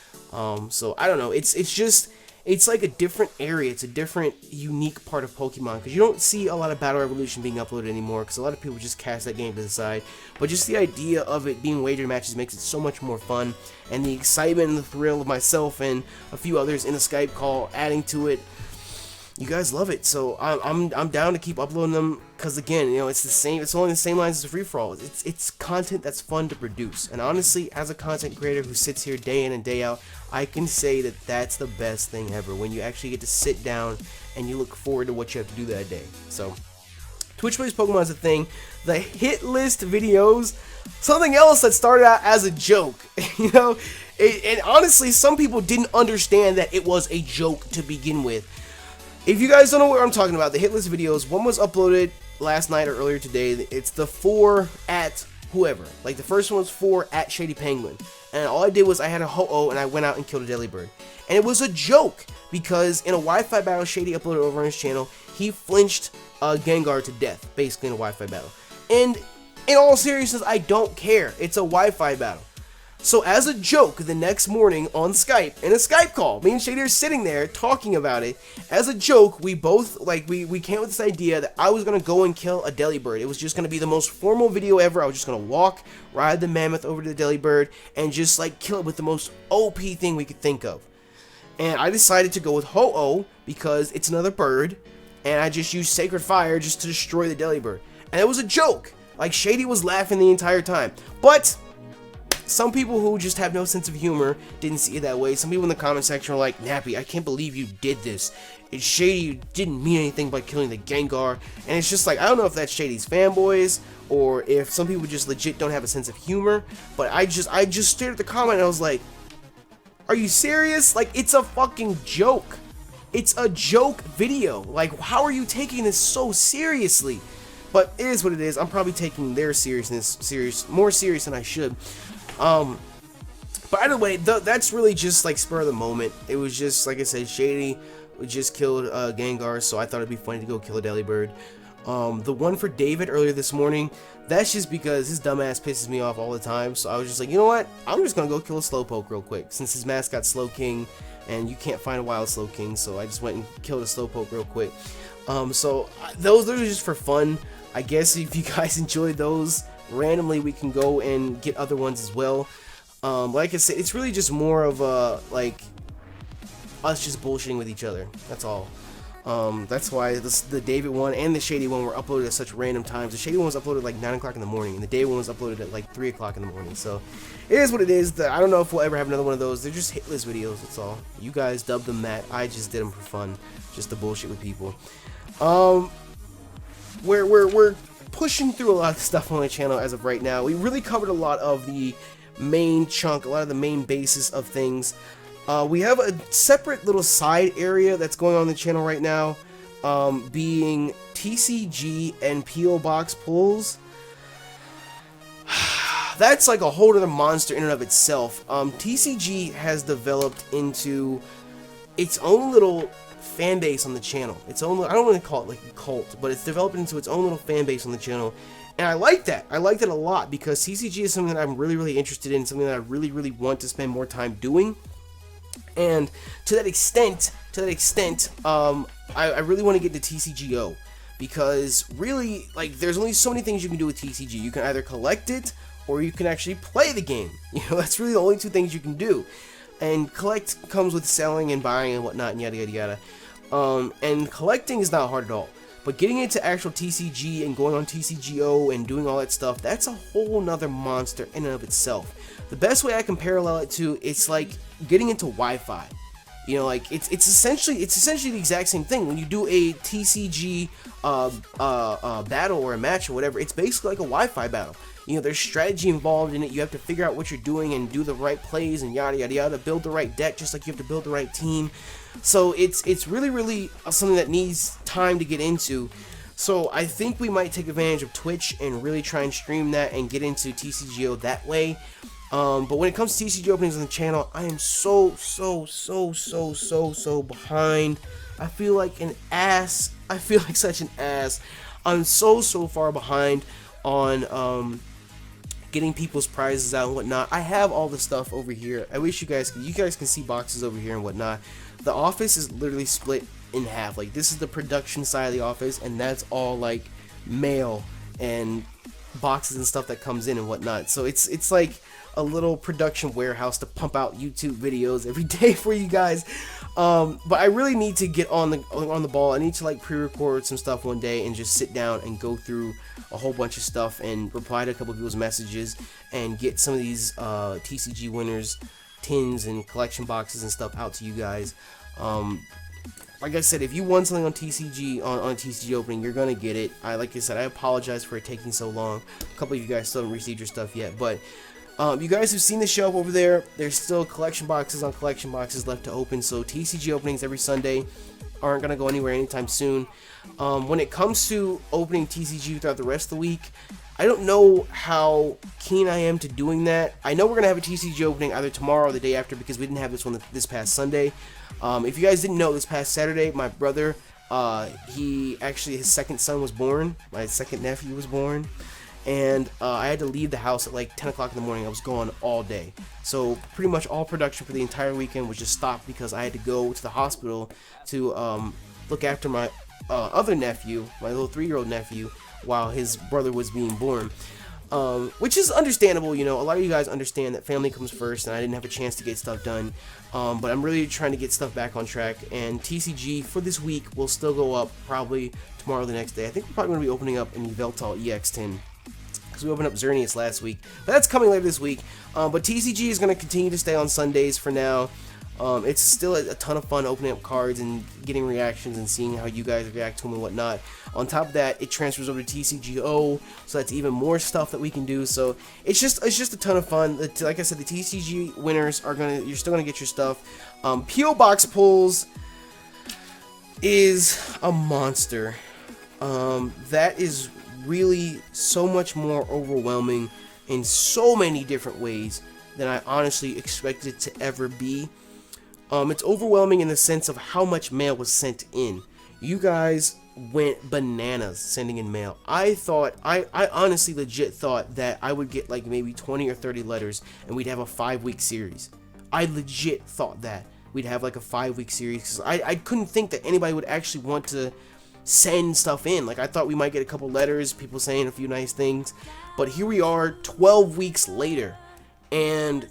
So I don't know, it's like a different area. It's a different, unique part of Pokemon, because you don't see a lot of Battle Revolution being uploaded anymore, because a lot of people just cast that game to the side. But just the idea of it being wager matches makes it so much more fun, and the excitement and the thrill of myself and a few others in a Skype call adding to it. You guys love it, so I'm down to keep uploading them, because again, you know, it's along the same lines as a free-for-all. It's content that's fun to produce, and honestly, as a content creator who sits here day in and day out, I can say that that's the best thing ever, when you actually get to sit down and you look forward to what you have to do that day. So Twitch Plays Pokemon is a thing. The hit list videos, something else that started out as a joke, you know, and honestly, some people didn't understand that it was a joke to begin with. If you guys don't know what I'm talking about, the hit list videos, one was uploaded last night or earlier today. It's the 4 at whoever. Like, the first one was 4 at Shady Penguin. And all I did was I had a Ho-Oh and I went out and killed a Delibird. And it was a joke, because in a Wi-Fi battle Shady uploaded over on his channel, he flinched Gengar to death, basically in a Wi-Fi battle. And in all seriousness, I don't care. It's a Wi-Fi battle. So as a joke, the next morning on Skype, in a Skype call, me and Shady are sitting there talking about it. As a joke, we both, like, we came with this idea that I was going to go and kill a Delibird. It was just going to be the most formal video ever. I was just going to walk, ride the mammoth over to the Delibird, and just, like, kill it with the most OP thing we could think of. And I decided to go with Ho-Oh, because it's another bird, and I just used Sacred Fire just to destroy the Delibird. And it was a joke. Like, Shady was laughing the entire time. But some people who just have no sense of humor didn't see it that way. Some people in the comment section were like, Nappy, I can't believe you did this. It's Shady, you didn't mean anything by killing the Gengar. And it's just like, I don't know if that's Shady's fanboys, or if some people just legit don't have a sense of humor. But I just stared at the comment and I was like, are you serious? Like, it's a fucking joke. It's a joke video. Like, how are you taking this so seriously? But it is what it is. I'm probably taking their seriousness more serious than I should. But either way, that's really just like spur of the moment. It was just, like I said, Shady just killed Gengar, so I thought it'd be funny to go kill a Delibird. The one for David earlier this morning, that's just because his dumbass pisses me off all the time, so I was just like, you know what, I'm just gonna go kill a Slowpoke real quick, since his mascot's Slowking, and you can't find a wild Slowking, so I just went and killed a Slowpoke real quick. So those are just for fun. I guess if you guys enjoyed those, randomly we can go and get other ones as well. Like I said, it's really just more of a, like, us just bullshitting with each other. That's all. That's why the David one and the Shady one were uploaded at such random times. The Shady one was uploaded at like 9 o'clock in the morning, and the David one was uploaded at like 3 o'clock in the morning. So it is what it is. I don't know if we'll ever have another one of those. They're just hit list videos, that's all. You guys dubbed them that. I just did them for fun, just to bullshit with people. We're pushing through a lot of stuff on the channel as of right now. We really covered a lot of the main chunk, a lot of the main basis of things. We have a separate little side area that's going on in the channel right now, being TCG and PO Box pulls. That's like a whole other monster in and of itself. TCG has developed into its own little fan base on the channel. Its own, I don't want to call it like a cult, but it's developed into its own little fan base on the channel. And I like that. I like that a lot, because TCG is something that I'm really interested in, something that I really want to spend more time doing. And to that extent, I really want to get to TCGO, because really, like, there's only so many things you can do with TCG. You can either collect it, or you can actually play the game. You know, that's really the only two things you can do. And collect comes with selling and buying and whatnot, and yada yada yada. And collecting is not hard at all. But getting into actual TCG and going on TCGO and doing all that stuff, that's a whole nother monster in and of itself. The best way I can parallel it to, it's like getting into Wi-Fi. You know, like, it's essentially the exact same thing. When you do a TCG battle or a match or whatever, it's basically like a Wi-Fi battle. You know, there's strategy involved in it. You have to figure out what you're doing and do the right plays and yada yada yada, build the right deck, just like you have to build the right team. So it's really something that needs time to get into. So I think we might take advantage of Twitch and really try and stream that and get into TCGO that way. But when it comes to TCG openings on the channel, I am so behind. I feel like an ass. I feel like such an ass. I'm so far behind on getting people's prizes out and whatnot. I have all the stuff over here. I wish you guys can see boxes over here and whatnot. The office is literally split in half. Like, this is the production side of the office, and that's all like mail and boxes and stuff that comes in and whatnot. So it's like a little production warehouse to pump out YouTube videos every day for you guys. But I really need to get on the ball. I need to like pre-record some stuff one day and just sit down and go through a whole bunch of stuff and reply to a couple of people's messages and get some of these TCG winners tins and collection boxes and stuff out to you guys. Like I said, if you won something on TCG on a TCG opening, you're gonna get it. Like I said, I apologize for it taking so long. A couple of you guys still haven't received your stuff yet, but you guys have seen the shelf over there. There's still collection boxes on collection boxes left to open, so TCG openings every Sunday aren't going to go anywhere anytime soon. When it comes to opening TCG throughout the rest of the week, I don't know how keen I am to doing that. I know we're going to have a TCG opening either tomorrow or the day after because we didn't have this one this past Sunday. If you guys didn't know, this past Saturday, my brother, his second son was born. My second nephew was born. And I had to leave the house at like 10 o'clock in the morning. I was gone all day. So pretty much all production for the entire weekend was just stopped because I had to go to the hospital to look after my other nephew, my little 3-year-old nephew, while his brother was being born. Which is understandable, you know. A lot of you guys understand that family comes first, and I didn't have a chance to get stuff done. But I'm really trying to get stuff back on track. And TCG for this week will still go up probably tomorrow or the next day. I think we're probably going to be opening up a Yveltal EX10. Because we opened up Xerneas last week. But that's coming later this week. But TCG is going to continue to stay on Sundays for now. It's still a ton of fun opening up cards and getting reactions and seeing how you guys react to them and whatnot. On top of that, it transfers over to TCGO, so that's even more stuff that we can do. So it's just a ton of fun. Like I said, the TCG winners you're still gonna get your stuff. PO Box pulls is a monster. That is really so much more overwhelming in so many different ways than I honestly expected it to ever be. It's overwhelming in the sense of how much mail was sent in. You guys went bananas sending in mail. I honestly legit thought that I would get like maybe 20 or 30 letters and we'd have a 5-week series. I legit thought that we'd have like a 5-week series because I couldn't think that anybody would actually want to send stuff in. Like, I thought we might get a couple letters, people saying a few nice things, but here we are 12 weeks later, and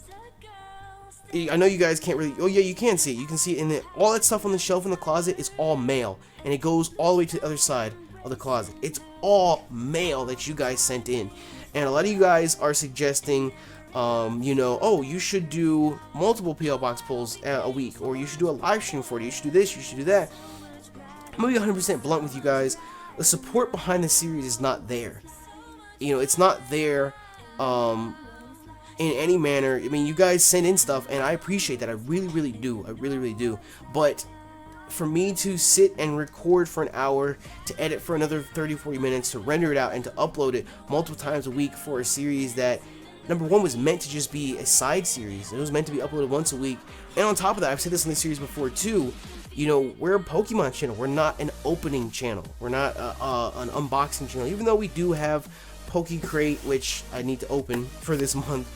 I know you guys can't really, oh yeah, you can see it. You can see it in all that stuff on the shelf in the closet is all mail, and it goes all the way to the other side of the closet. It's all mail that you guys sent in, and a lot of you guys are suggesting, you know, oh, you should do multiple PO Box pulls a week, or you should do a live stream for it, you should do this, you should do that. I'm gonna be 100% blunt with you guys. The support behind the series is not there. You know, it's not there in any manner. I mean, you guys send in stuff, and I appreciate that. I really do. I really do. But for me to sit and record for an hour, to edit for another 30-40 minutes, to render it out, and to upload it multiple times a week for a series that, number one, was meant to just be a side series. It was meant to be uploaded once a week. And on top of that, I've said this in the series before too, you know, we're a Pokemon channel. We're not an opening channel. We're not an unboxing channel. Even though we do have Poke Crate, which I need to open for this month.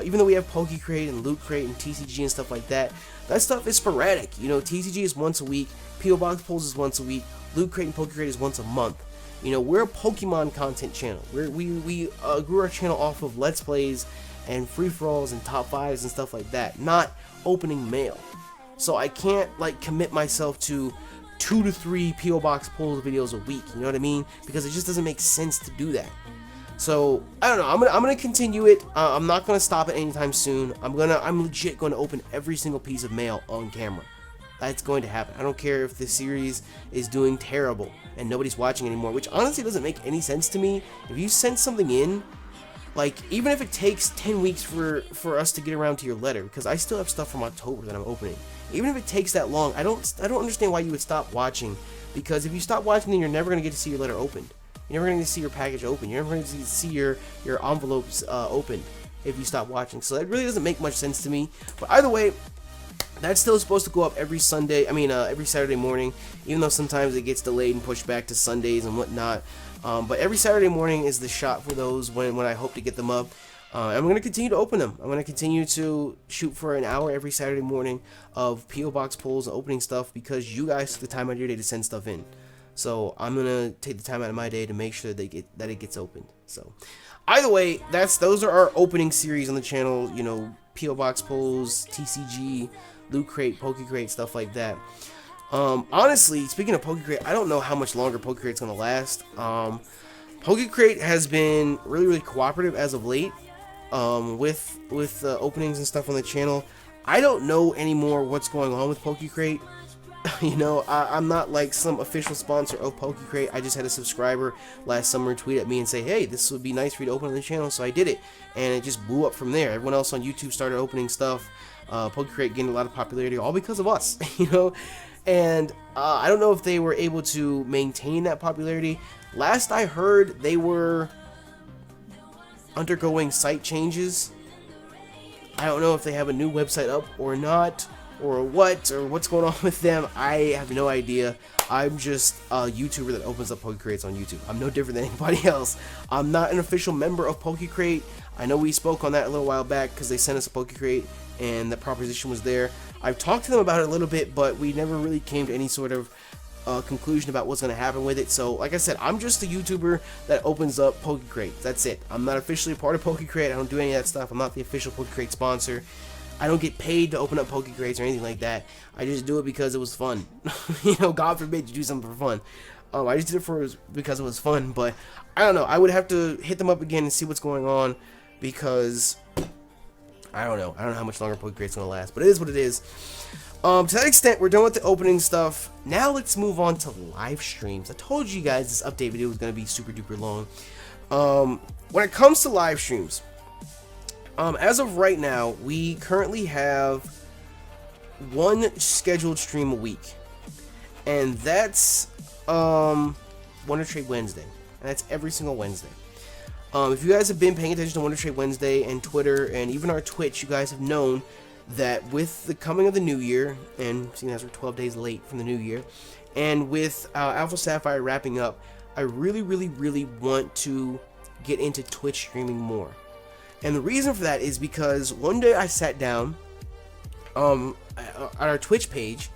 Even though we have Poke Crate and Loot Crate and TCG and stuff like that, that stuff is sporadic. You know, TCG is once a week. PO Box pulls is once a week. Loot Crate and Poke Crate is once a month. You know, we're a Pokemon content channel. We grew our channel off of Let's Plays and free-for-alls and top 5s and stuff like that, not opening mail. So I can't like commit myself to 2 to 3 PO Box pulls videos a week, you know what I mean? Because it just doesn't make sense to do that. So I don't know. I'm gonna continue it. I'm not gonna stop it anytime soon. I'm legit going to open every single piece of mail on camera. That's going to happen. I don't care if the series is doing terrible and nobody's watching anymore, which honestly doesn't make any sense to me. If you send something in, like, even if it takes 10 weeks for us to get around to your letter, because I still have stuff from October that I'm opening. Even if it takes that long, I don't understand why you would stop watching, because if you stop watching, then you're never going to get to see your letter opened. You're never going to see your package open. You're never going to see your envelopes opened. if you stop watching. So that really doesn't make much sense to me. But either way, that's still supposed to go up every Sunday. Every Saturday morning, even though sometimes it gets delayed and pushed back to Sundays and whatnot. But every Saturday morning is the shot for those when I hope to get them up. I'm going to continue to open them. I'm going to continue to shoot for an hour every Saturday morning of P.O. Box pulls and opening stuff because you guys took the time out of your day to send stuff in. So I'm going to take the time out of my day to make sure that it gets opened. So either way, those are our opening series on the channel. You know, P.O. Box pulls, TCG, Loot Crate, Poke Crate, stuff like that. Honestly, speaking of Poke Crate, I don't know how much longer Poke Crate's going to last. Poke Crate has been really cooperative as of late. With openings and stuff on the channel. I don't know anymore what's going on with Poke Crate. You know, I'm not like some official sponsor of Poke Crate. I just had a subscriber last summer tweet at me and say, hey, this would be nice for you to open on the channel, so I did it, and it just blew up from there. Everyone else on YouTube started opening stuff. Poke Crate gained a lot of popularity, all because of us. You know, and I don't know if they were able to maintain that popularity. Last I heard, they were undergoing site changes. I don't know if they have a new website up or not, or what's going on with them. I have no idea. I'm just a YouTuber that opens up Poke Crates on YouTube. I'm no different than anybody else. I'm not an official member of Poke Crate. I know we spoke on that a little while back because they sent us a Poke Crate and the proposition was there. I've talked to them about it a little bit, but we never really came to any sort of conclusion about what's going to happen with it. So like I said, I'm just a YouTuber that opens up Poke Crate. That's it. I'm not officially a part of Poke Crate. I don't do any of that stuff. I'm not the official Poke Crate sponsor. I don't get paid to open up Poke Crates or anything like that. I just do it because it was fun. You know, God forbid you do something for fun. I just did it because it was fun, but I don't know. I would have to hit them up again and see what's going on because I don't know. I don't know how much longer Poke Crate's going to last, but it is what it is. To that extent, we're done with the opening stuff. Now let's move on to live streams. I told you guys this update video was going to be super duper long. When it comes to live streams, as of right now, we currently have one scheduled stream a week, and that's Wonder Trade Wednesday, and that's every single Wednesday. If you guys have been paying attention to Wonder Trade Wednesday and Twitter and even our Twitch, you guys have known that with the coming of the new year, and seeing as we're 12 days late from the new year, and with Alpha Sapphire wrapping up, I really want to get into Twitch streaming more. And the reason for that is because one day I sat down on our Twitch page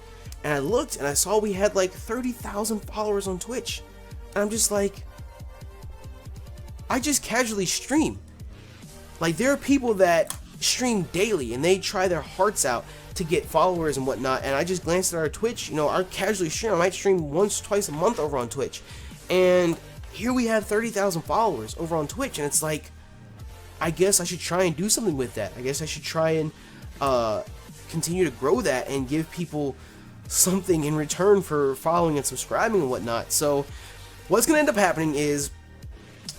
and I looked and I saw we had like 30,000 followers on Twitch, and I'm just like, I just casually stream. Like, there are people that stream daily and they try their hearts out to get followers and whatnot, and I just glanced at our Twitch. You know, our casually stream, I might stream once, twice a month over on Twitch, and here we have 30,000 followers over on Twitch, and it's like, I guess I should try and do something with that. I guess I should try and continue to grow that and give people something in return for following and subscribing and whatnot. So what's gonna end up happening is,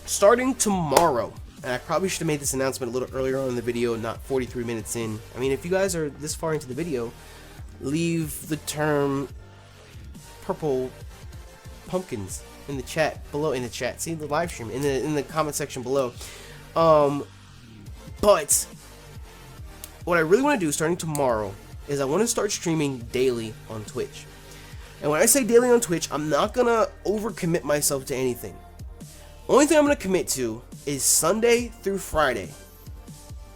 starting tomorrow, and I probably should have made this announcement a little earlier on in the video, not 43 minutes in. I mean, if you guys are this far into the video, leave the term purple pumpkins in the chat below, in the chat, see the live stream in the comment section below. But what I really want to do starting tomorrow is I want to start streaming daily on Twitch. And when I say daily on Twitch, I'm not gonna overcommit myself to anything. Only thing I'm gonna commit to is Sunday through Friday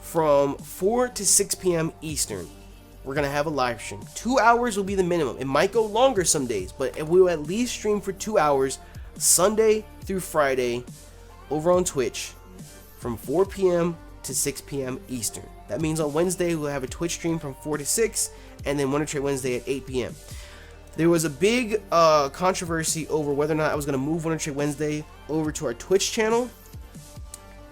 from 4 to 6 p.m. Eastern. We're gonna have a live stream. 2 hours will be the minimum. It might go longer some days, but we will at least stream for 2 hours Sunday through Friday over on Twitch from 4 p.m. to 6 p.m. Eastern. That means on Wednesday we'll have a Twitch stream from 4 to 6, and then Wonder Trade Wednesday at 8 p.m. There was a big controversy over whether or not I was going to move Wonder Trade Wednesday over to our Twitch channel.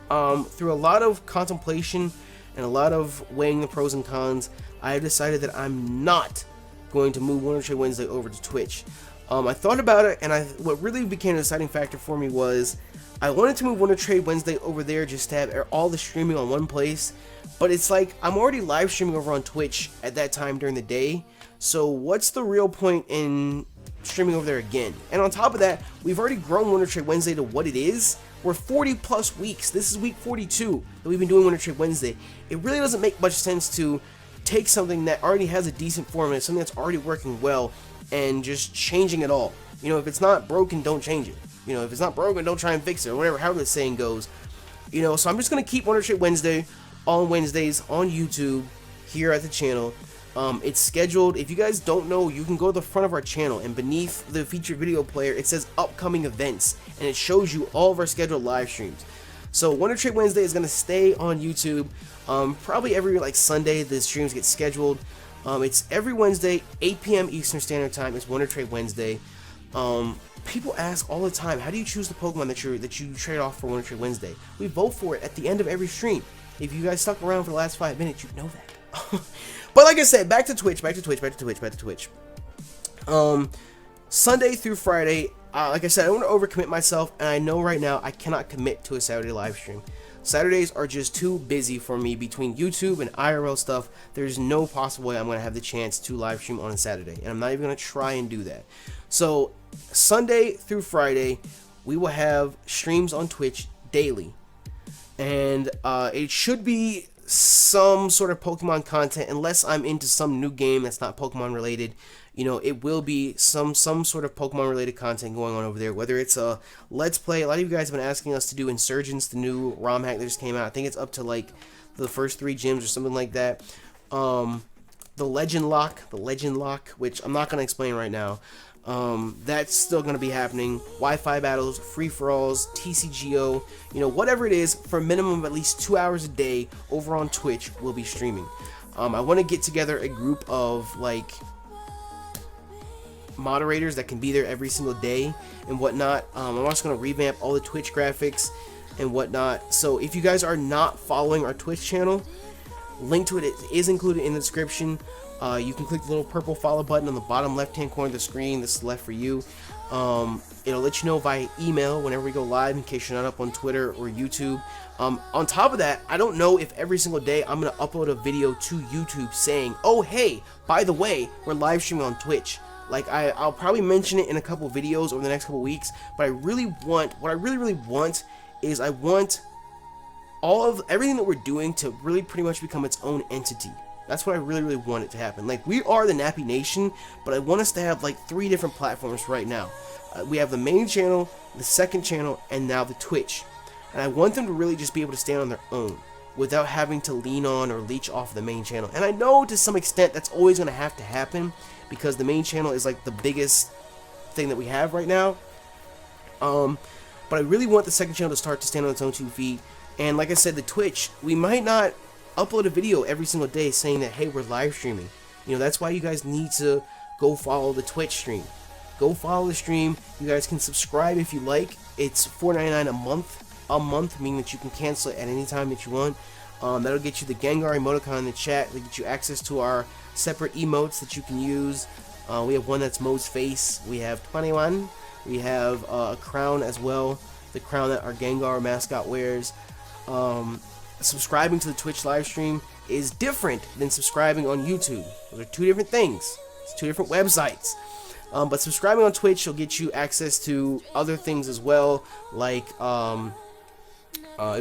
Through a lot of contemplation and a lot of weighing the pros and cons, I have decided that I'm not going to move Wonder Trade Wednesday over to Twitch. I thought about it, and what really became a deciding factor for me was I wanted to move Wonder Trade Wednesday over there just to have all the streaming on one place, but it's like I'm already live streaming over on Twitch at that time during the day, so what's the real point in streaming over there again? And on top of that, we've already grown Wonder Trade Wednesday to what it is. We're 40 plus weeks. This is week 42 that we've been doing Winter Trade Wednesday. It really doesn't make much sense to take something that already has a decent format, something that's already working well, and just changing it all. You know, if it's not broken, don't change it. You know, if it's not broken, don't try and fix it, or whatever, however the saying goes. You know, so I'm just going to keep Winter Trade Wednesday on Wednesdays on YouTube here at the channel. It's scheduled. If you guys don't know, you can go to the front of our channel, and beneath the featured video player, it says upcoming events, and it shows you all of our scheduled live streams. So Winter Trade Wednesday is going to stay on YouTube. Probably every like Sunday the streams get scheduled. It's every Wednesday, 8 p.m. Eastern Standard Time. It's Winter Trade Wednesday. People ask all the time, how do you choose the Pokemon that you trade off for Winter Trade Wednesday? We vote for it at the end of every stream. If you guys stuck around for the last 5 minutes, you'd know that. But like I said, back to Twitch. Sunday through Friday, like I said, I don't want to overcommit myself, and I know right now I cannot commit to a Saturday live stream. Saturdays are just too busy for me between YouTube and IRL stuff. There's no possible way I'm going to have the chance to live stream on a Saturday, and I'm not even going to try and do that. So Sunday through Friday, we will have streams on Twitch daily, and it should be some sort of Pokemon content, unless I'm into some new game that's not Pokemon related. You know, it will be some sort of Pokemon related content going on over there, whether it's a Let's Play. A lot of you guys have been asking us to do Insurgents, the new ROM hack that just came out. I think it's up to like the first 3 gyms or something like that. The Legend Lock, which I'm not going to explain right now. That's still going to be happening. Wi-Fi battles, free-for-alls, TCGO, you know, whatever it is, for a minimum of at least 2 hours a day over on Twitch, we'll be streaming. I want to get together a group of like moderators that can be there every single day and whatnot. I'm also going to revamp all the Twitch graphics and whatnot. So if you guys are not following our Twitch channel, link to it is included in the description. You can click the little purple follow button on the bottom left hand corner of the screen. This is left for you. It'll let you know via email whenever we go live, in case you're not up on Twitter or YouTube. On top of that, I don't know if every single day I'm going to upload a video to YouTube saying, oh hey, by the way, we're live streaming on Twitch. Like, I'll probably mention it in a couple videos over the next couple weeks, but what I really want is I want everything that we're doing to really pretty much become its own entity. That's what I really want it to happen. Like, we are the Nappy Nation, but I want us to have like 3 different platforms right now. We have the main channel, the second channel, and now the Twitch. And I want them to really just be able to stand on their own without having to lean on or leech off the main channel. And I know to some extent that's always going to have to happen, because the main channel is like the biggest thing that we have right now. But I really want the second channel to start to stand on its own 2 feet. And like I said, the Twitch, we might not upload a video every single day saying that, hey, we're live streaming. You know, that's why you guys need to go follow the Twitch stream. Go follow the stream. You guys can subscribe if you like. It's $4.99 a month, meaning that you can cancel it at any time that you want. That'll get you the Gengar emoticon in the chat. That'll get you access to our separate emotes that you can use. We have one that's Mo's face. We have 21. We have a crown as well, the crown that our Gengar mascot wears. Subscribing to the Twitch live stream is different than subscribing on YouTube. Those are 2 different things. It's 2 different websites. But subscribing on Twitch will get you access to other things as well, like it'll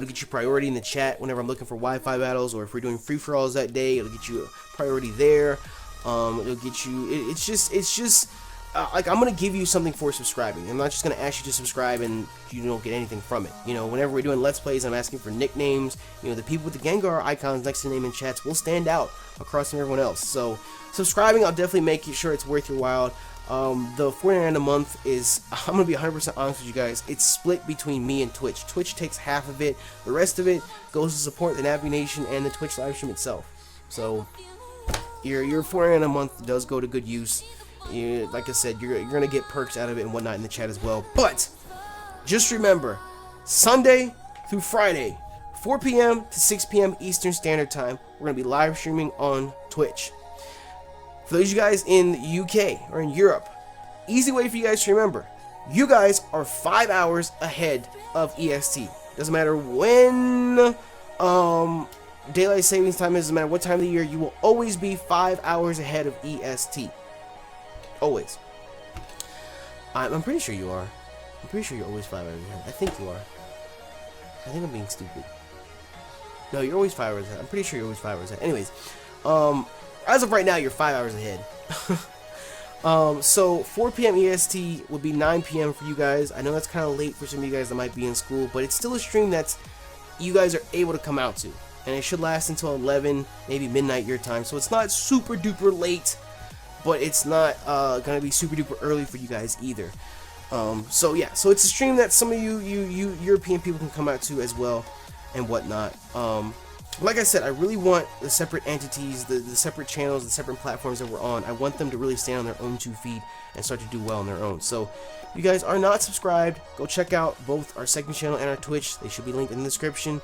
get you priority in the chat whenever I'm looking for Wi-Fi battles, or if we're doing free-for-alls that day, it'll get you priority there. It'll get you. It's just like, I'm gonna give you something for subscribing. I'm not just gonna ask you to subscribe and you don't get anything from it. You know, whenever we're doing Let's Plays, I'm asking for nicknames. You know, the people with the Gengar icons next to the name in chats will stand out across from everyone else. So subscribing, I'll definitely make sure it's worth your while. The $4.99 a month is, I'm gonna be 100% honest with you guys, it's split between me and Twitch. Twitch takes half of it. The rest of it goes to support the Nappy Nation and the Twitch live stream itself. So your $4.99 a month does go to good use. Like I said, you're gonna get perks out of it and whatnot in the chat as well. But just remember, Sunday through Friday, 4 p.m. to 6 p.m. Eastern Standard Time, we're gonna be live streaming on Twitch. For those of you guys in the UK or in Europe, easy way for you guys to remember, you guys are 5 hours ahead of EST. Doesn't matter when daylight savings time is, doesn't matter what time of the year, you will always be 5 hours ahead of EST. Always. I'm pretty sure you are. I'm pretty sure you're always 5 hours ahead. I think you are. I think I'm being stupid. No, you're always 5 hours ahead. I'm pretty sure you're always 5 hours ahead. Anyways, as of right now, you're 5 hours ahead. So 4 p.m. EST would be 9 p.m. for you guys. I know that's kind of late for some of you guys that might be in school, but it's still a stream that's you guys are able to come out to, and it should last until 11, maybe midnight your time. So it's not super duper late, but it's not gonna be super duper early for you guys either. So yeah, so it's a stream that some of you European people can come out to as well and whatnot. Like I said, I really want the separate entities, the separate channels, the separate platforms that we're on. I want them to really stand on their own 2 feet and start to do well on their own. So if you guys are not subscribed, go check out both our second channel and our Twitch. They should be linked in the description.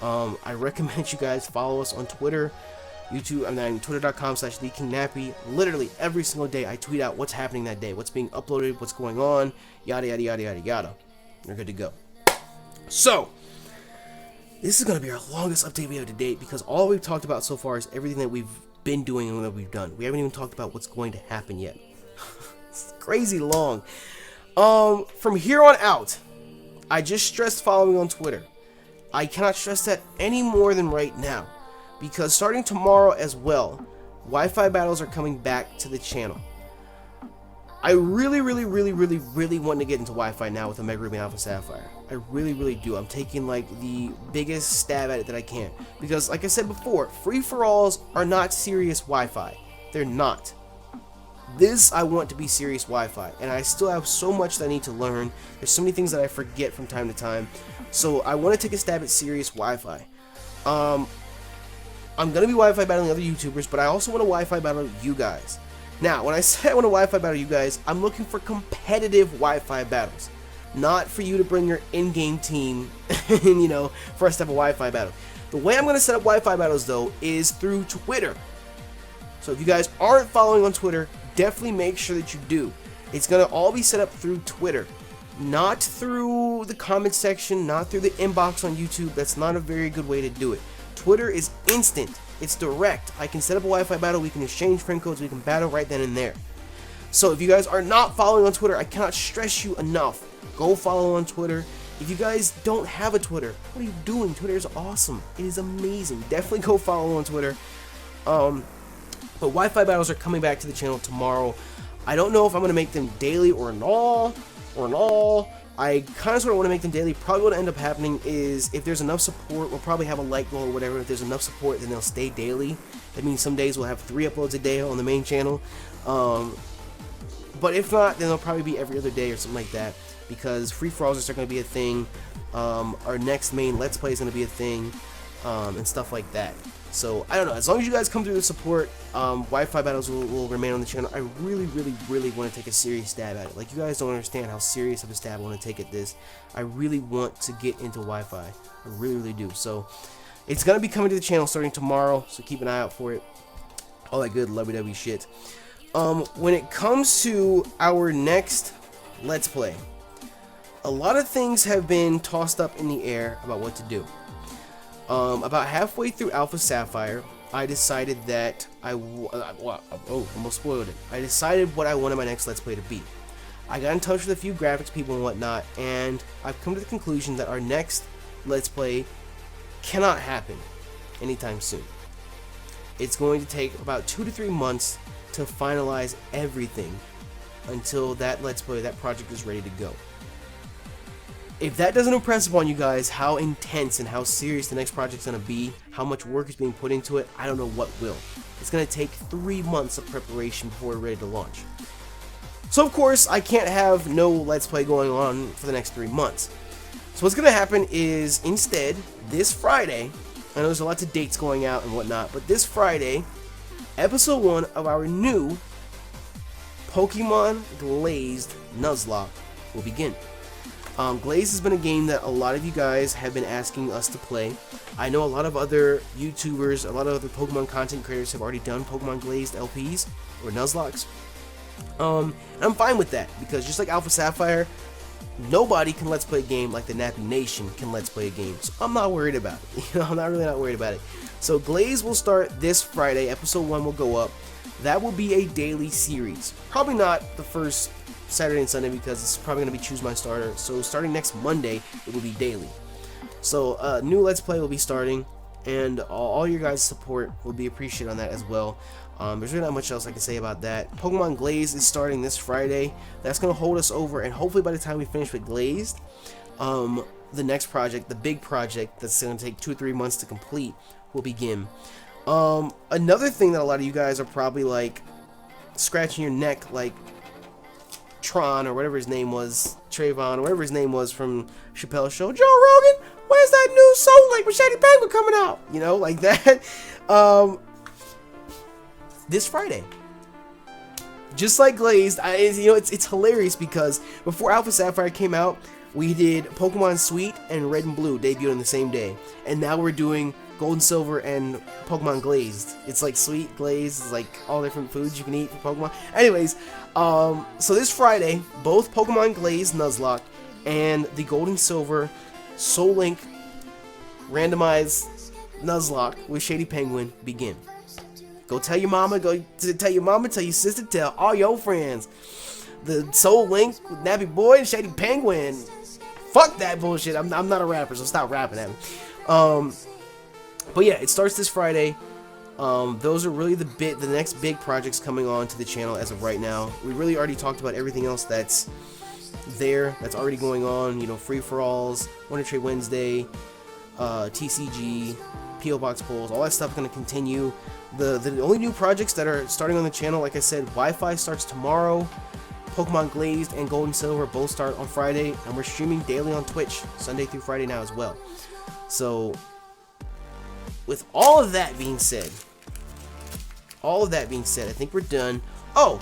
I recommend you guys follow us on Twitter, YouTube, twitter.com/TheKingNappy. Literally every single day I tweet out what's happening that day, what's being uploaded, what's going on, yada yada yada yada yada. You're good to go. So this is going to be our longest update video to date, because all we've talked about so far is everything that we've been doing and that we've done. We haven't even talked about what's going to happen yet. It's crazy long. From here on out, I just stressed following on Twitter. I cannot stress that any more than right now, because starting tomorrow as well, Wi-Fi battles are coming back to the channel. I really want to get into Wi-Fi now with Omega Ruby and Alpha Sapphire. I really do. I'm taking like the biggest stab at it that I can, because like I said before, free-for-alls are not serious Wi-Fi. They're not. This I want to be serious Wi-Fi, and I still have so much that I need to learn. There's so many things that I forget from time to time, so I want to take a stab at serious Wi-Fi. I'm gonna be Wi-Fi battling other YouTubers, but I also want to Wi-Fi battle you guys. Now, when I say I want to Wi-Fi battle you guys, I'm looking for competitive Wi-Fi battles, not for you to bring your in-game team and, you know, for us to have a Wi-Fi battle. The way I'm going to set up Wi-Fi battles, though, is through Twitter. So if you guys aren't following on Twitter, definitely make sure that you do. It's going to all be set up through Twitter, not through the comment section, not through the inbox on YouTube. That's not a very good way to do it. Twitter is instant. It's direct. I can set up a Wi-Fi battle, we can exchange friend codes, we can battle right then and there. So if you guys are not following on Twitter, I cannot stress you enough. Go follow on Twitter. If you guys don't have a Twitter, what are you doing? Twitter is awesome. It is amazing. Definitely go follow on Twitter. But Wi-Fi battles are coming back to the channel tomorrow. I don't know if I'm going to make them daily or not. I kind of sort of want to make them daily. Probably what will end up happening is if there's enough support, we'll probably have a light goal or whatever. If there's enough support, then they'll stay daily. That means some days we'll have 3 uploads a day on the main channel. But if not, then they'll probably be every other day or something like that, because free-for-alls are still going to be a thing. Our next main Let's Play is going to be a thing, and stuff like that. So, I don't know. As long as you guys come through the support, Wi-Fi battles will remain on the channel. I really want to take a serious stab at it. Like, you guys don't understand how serious of a stab I want to take at this. I really want to get into Wi-Fi. I really do. So, it's going to be coming to the channel starting tomorrow, so keep an eye out for it. All that good lovey-dovey shit. When it comes to our next Let's Play, a lot of things have been tossed up in the air about what to do. About halfway through Alpha Sapphire, I decided that almost spoiled it. I decided what I wanted my next Let's Play to be. I got in touch with a few graphics people and whatnot, and I've come to the conclusion that our next Let's Play cannot happen anytime soon. It's going to take about 2 to 3 months to finalize everything until that Let's Play, that project is ready to go. If that doesn't impress upon you guys how intense and how serious the next project's going to be, how much work is being put into it, I don't know what will. It's going to take 3 months of preparation before we're ready to launch. So of course, I can't have no Let's Play going on for the next 3 months. So what's going to happen is, instead, this Friday, I know there's lots of dates going out and whatnot, but this Friday, episode 1 of our new Pokemon Glazed Nuzlocke will begin. Glazed has been a game that a lot of you guys have been asking us to play. I know a lot of other YouTubers, a lot of other Pokemon content creators have already done Pokemon Glazed LPs or Nuzlocks. And I'm fine with that, because just like Alpha Sapphire, nobody can Let's Play a game like the Nappy Nation can Let's Play a game. So I'm not worried about it. You know, I'm not worried about it. So Glazed will start this Friday. Episode 1 will go up. That will be a daily series. Probably not the first Saturday and Sunday, because it's probably going to be Choose My Starter. So starting next Monday, it will be daily. So new Let's Play will be starting, and all your guys' support will be appreciated on that as well. There's really not much else I can say about that. Pokemon Glazed is starting this Friday. That's going to hold us over, and hopefully by the time we finish with Glazed, the next project, the big project that's going to take 2 or 3 months to complete, will begin. Another thing that a lot of you guys are probably like scratching your neck, like Tron or whatever his name was, Trayvon or whatever his name was from Chappelle's Show, Joe Rogan, where's that new Soul Link with Shady Penguin coming out? You know, like that. This Friday, just like Glazed, you know, it's hilarious because before Alpha Sapphire came out, we did Pokemon Sweet and Red and Blue debuted on the same day, and now we're doing Gold and Silver and Pokemon Glazed. It's like Sweet, Glazed, it's like all different foods you can eat for Pokemon. Anyways, so this Friday, both Pokemon Glazed Nuzlocke and the Gold and Silver Soul Link randomized Nuzlocke with Shady Penguin begin. Go tell your mama, tell your sister, tell all your friends. The Soul Link with Nappy Boy and Shady Penguin. Fuck that bullshit. I'm not a rapper, so stop rapping at me. But yeah, it starts this Friday. Those are really the next big projects coming on to the channel as of right now. We really already talked about everything else that's there, that's already going on. You know, free-for-alls, Wonder Trade Wednesday, TCG, PO Box polls, all that stuff is going to continue. The only new projects that are starting on the channel, like I said, Wi-Fi starts tomorrow. Pokemon Glazed and Gold and Silver both start on Friday, and we're streaming daily on Twitch, Sunday through Friday now as well. So, with all of that being said, I think we're done. Oh,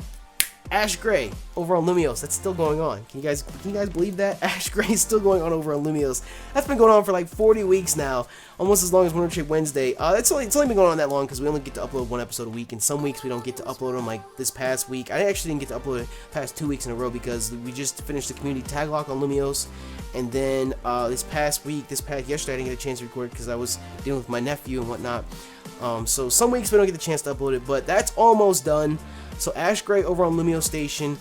Ash Gray over on Lumiose, that's still going on. Can you guys believe that? Ash Gray is still going on over on Lumiose. That's been going on for like 40 weeks now, almost as long as Wonder Trade Wednesday. It's only been going on that long because we only get to upload 1 episode a week, and some weeks we don't get to upload them. Like this past week, I actually didn't get to upload it past 2 weeks in a row because we just finished the community tag lock on Lumiose, and then yesterday I didn't get a chance to record because I was dealing with my nephew and whatnot. So some weeks we don't get the chance to upload it, but that's almost done. So Ash Gray over on LumioStation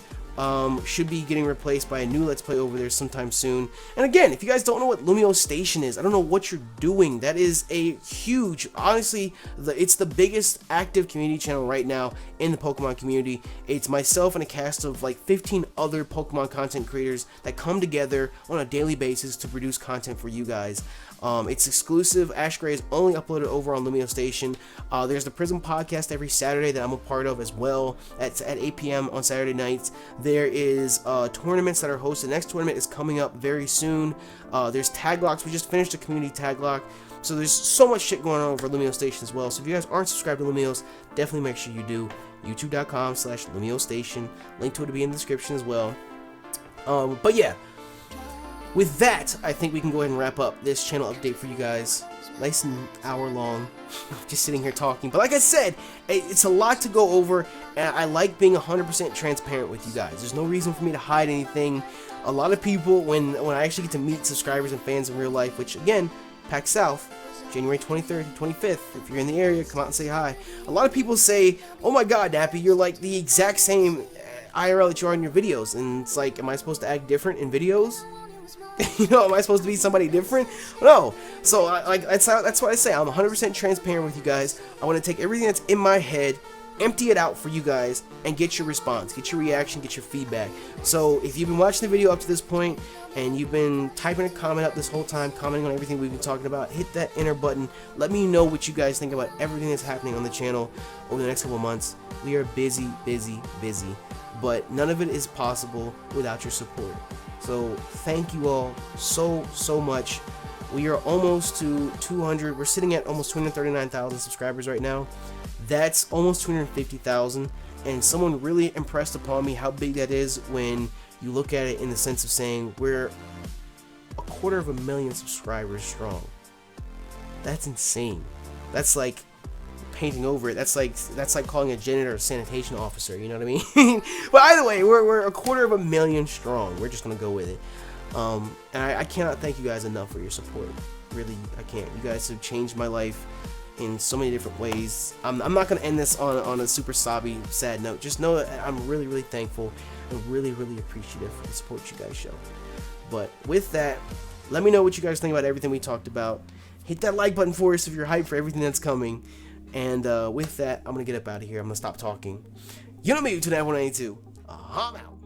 should be getting replaced by a new Let's Play over there sometime soon. And again, if you guys don't know what LumioStation is, I don't know what you're doing. That is a huge, honestly, it's the biggest active community channel right now in the Pokemon community. It's myself and a cast of like 15 other Pokemon content creators that come together on a daily basis to produce content for you guys. It's exclusive. Ash Gray is only uploaded over on LumioStation. There's the Prism podcast every Saturday that I'm a part of as well. That's at 8 p.m. on Saturday nights. There is tournaments that are hosted. The next tournament is coming up very soon. There's tag locks. We just finished a community tag lock. So there's so much shit going on over LumioStation as well. So if you guys aren't subscribed to Lumios, definitely make sure you do. youtube.com/LumioStation. Link to it will be in the description as well. But yeah. With that, I think we can go ahead and wrap up this channel update for you guys. Nice and hour long, just sitting here talking. But like I said, it's a lot to go over, and I like being 100% transparent with you guys. There's no reason for me to hide anything. A lot of people, when I actually get to meet subscribers and fans in real life, which again, PAX South, January 23rd and 25th, if you're in the area, come out and say hi. A lot of people say, oh my god, Nappy, you're like the exact same IRL that you are in your videos. And it's like, am I supposed to act different in videos? You know, am I supposed to be somebody different? No. So, that's what I say. I'm 100% transparent with you guys. I want to take everything that's in my head, empty it out for you guys, and get your response, get your reaction, get your feedback. So, if you've been watching the video up to this point, and you've been typing a comment up this whole time, commenting on everything we've been talking about, hit that enter button. Let me know what you guys think about everything that's happening on the channel over the next couple of months. We are busy, but none of it is possible without your support. So thank you all so much. We are almost to 200. We're sitting at almost 239,000 subscribers right now. That's almost 250,000. And someone really impressed upon me how big that is when you look at it in the sense of saying we're 250,000 subscribers strong. That's insane. That's like painting over it. That's like calling a janitor a sanitation officer, you know what I mean? But either way, we're 250,000 strong. We're just gonna go with it. And I cannot thank you guys enough for your support. Really, I can't. You guys have changed my life in so many different ways. I'm not gonna end this on a super sobby, sad note. Just know that I'm really thankful and really appreciative for the support you guys show. But with that, Let me know what you guys think about everything we talked about. Hit that like button for us if you're hyped for everything that's coming. And with that, I'm going to get up out of here. I'm going to stop talking. You know me, TheKingNappy 182. I'm out.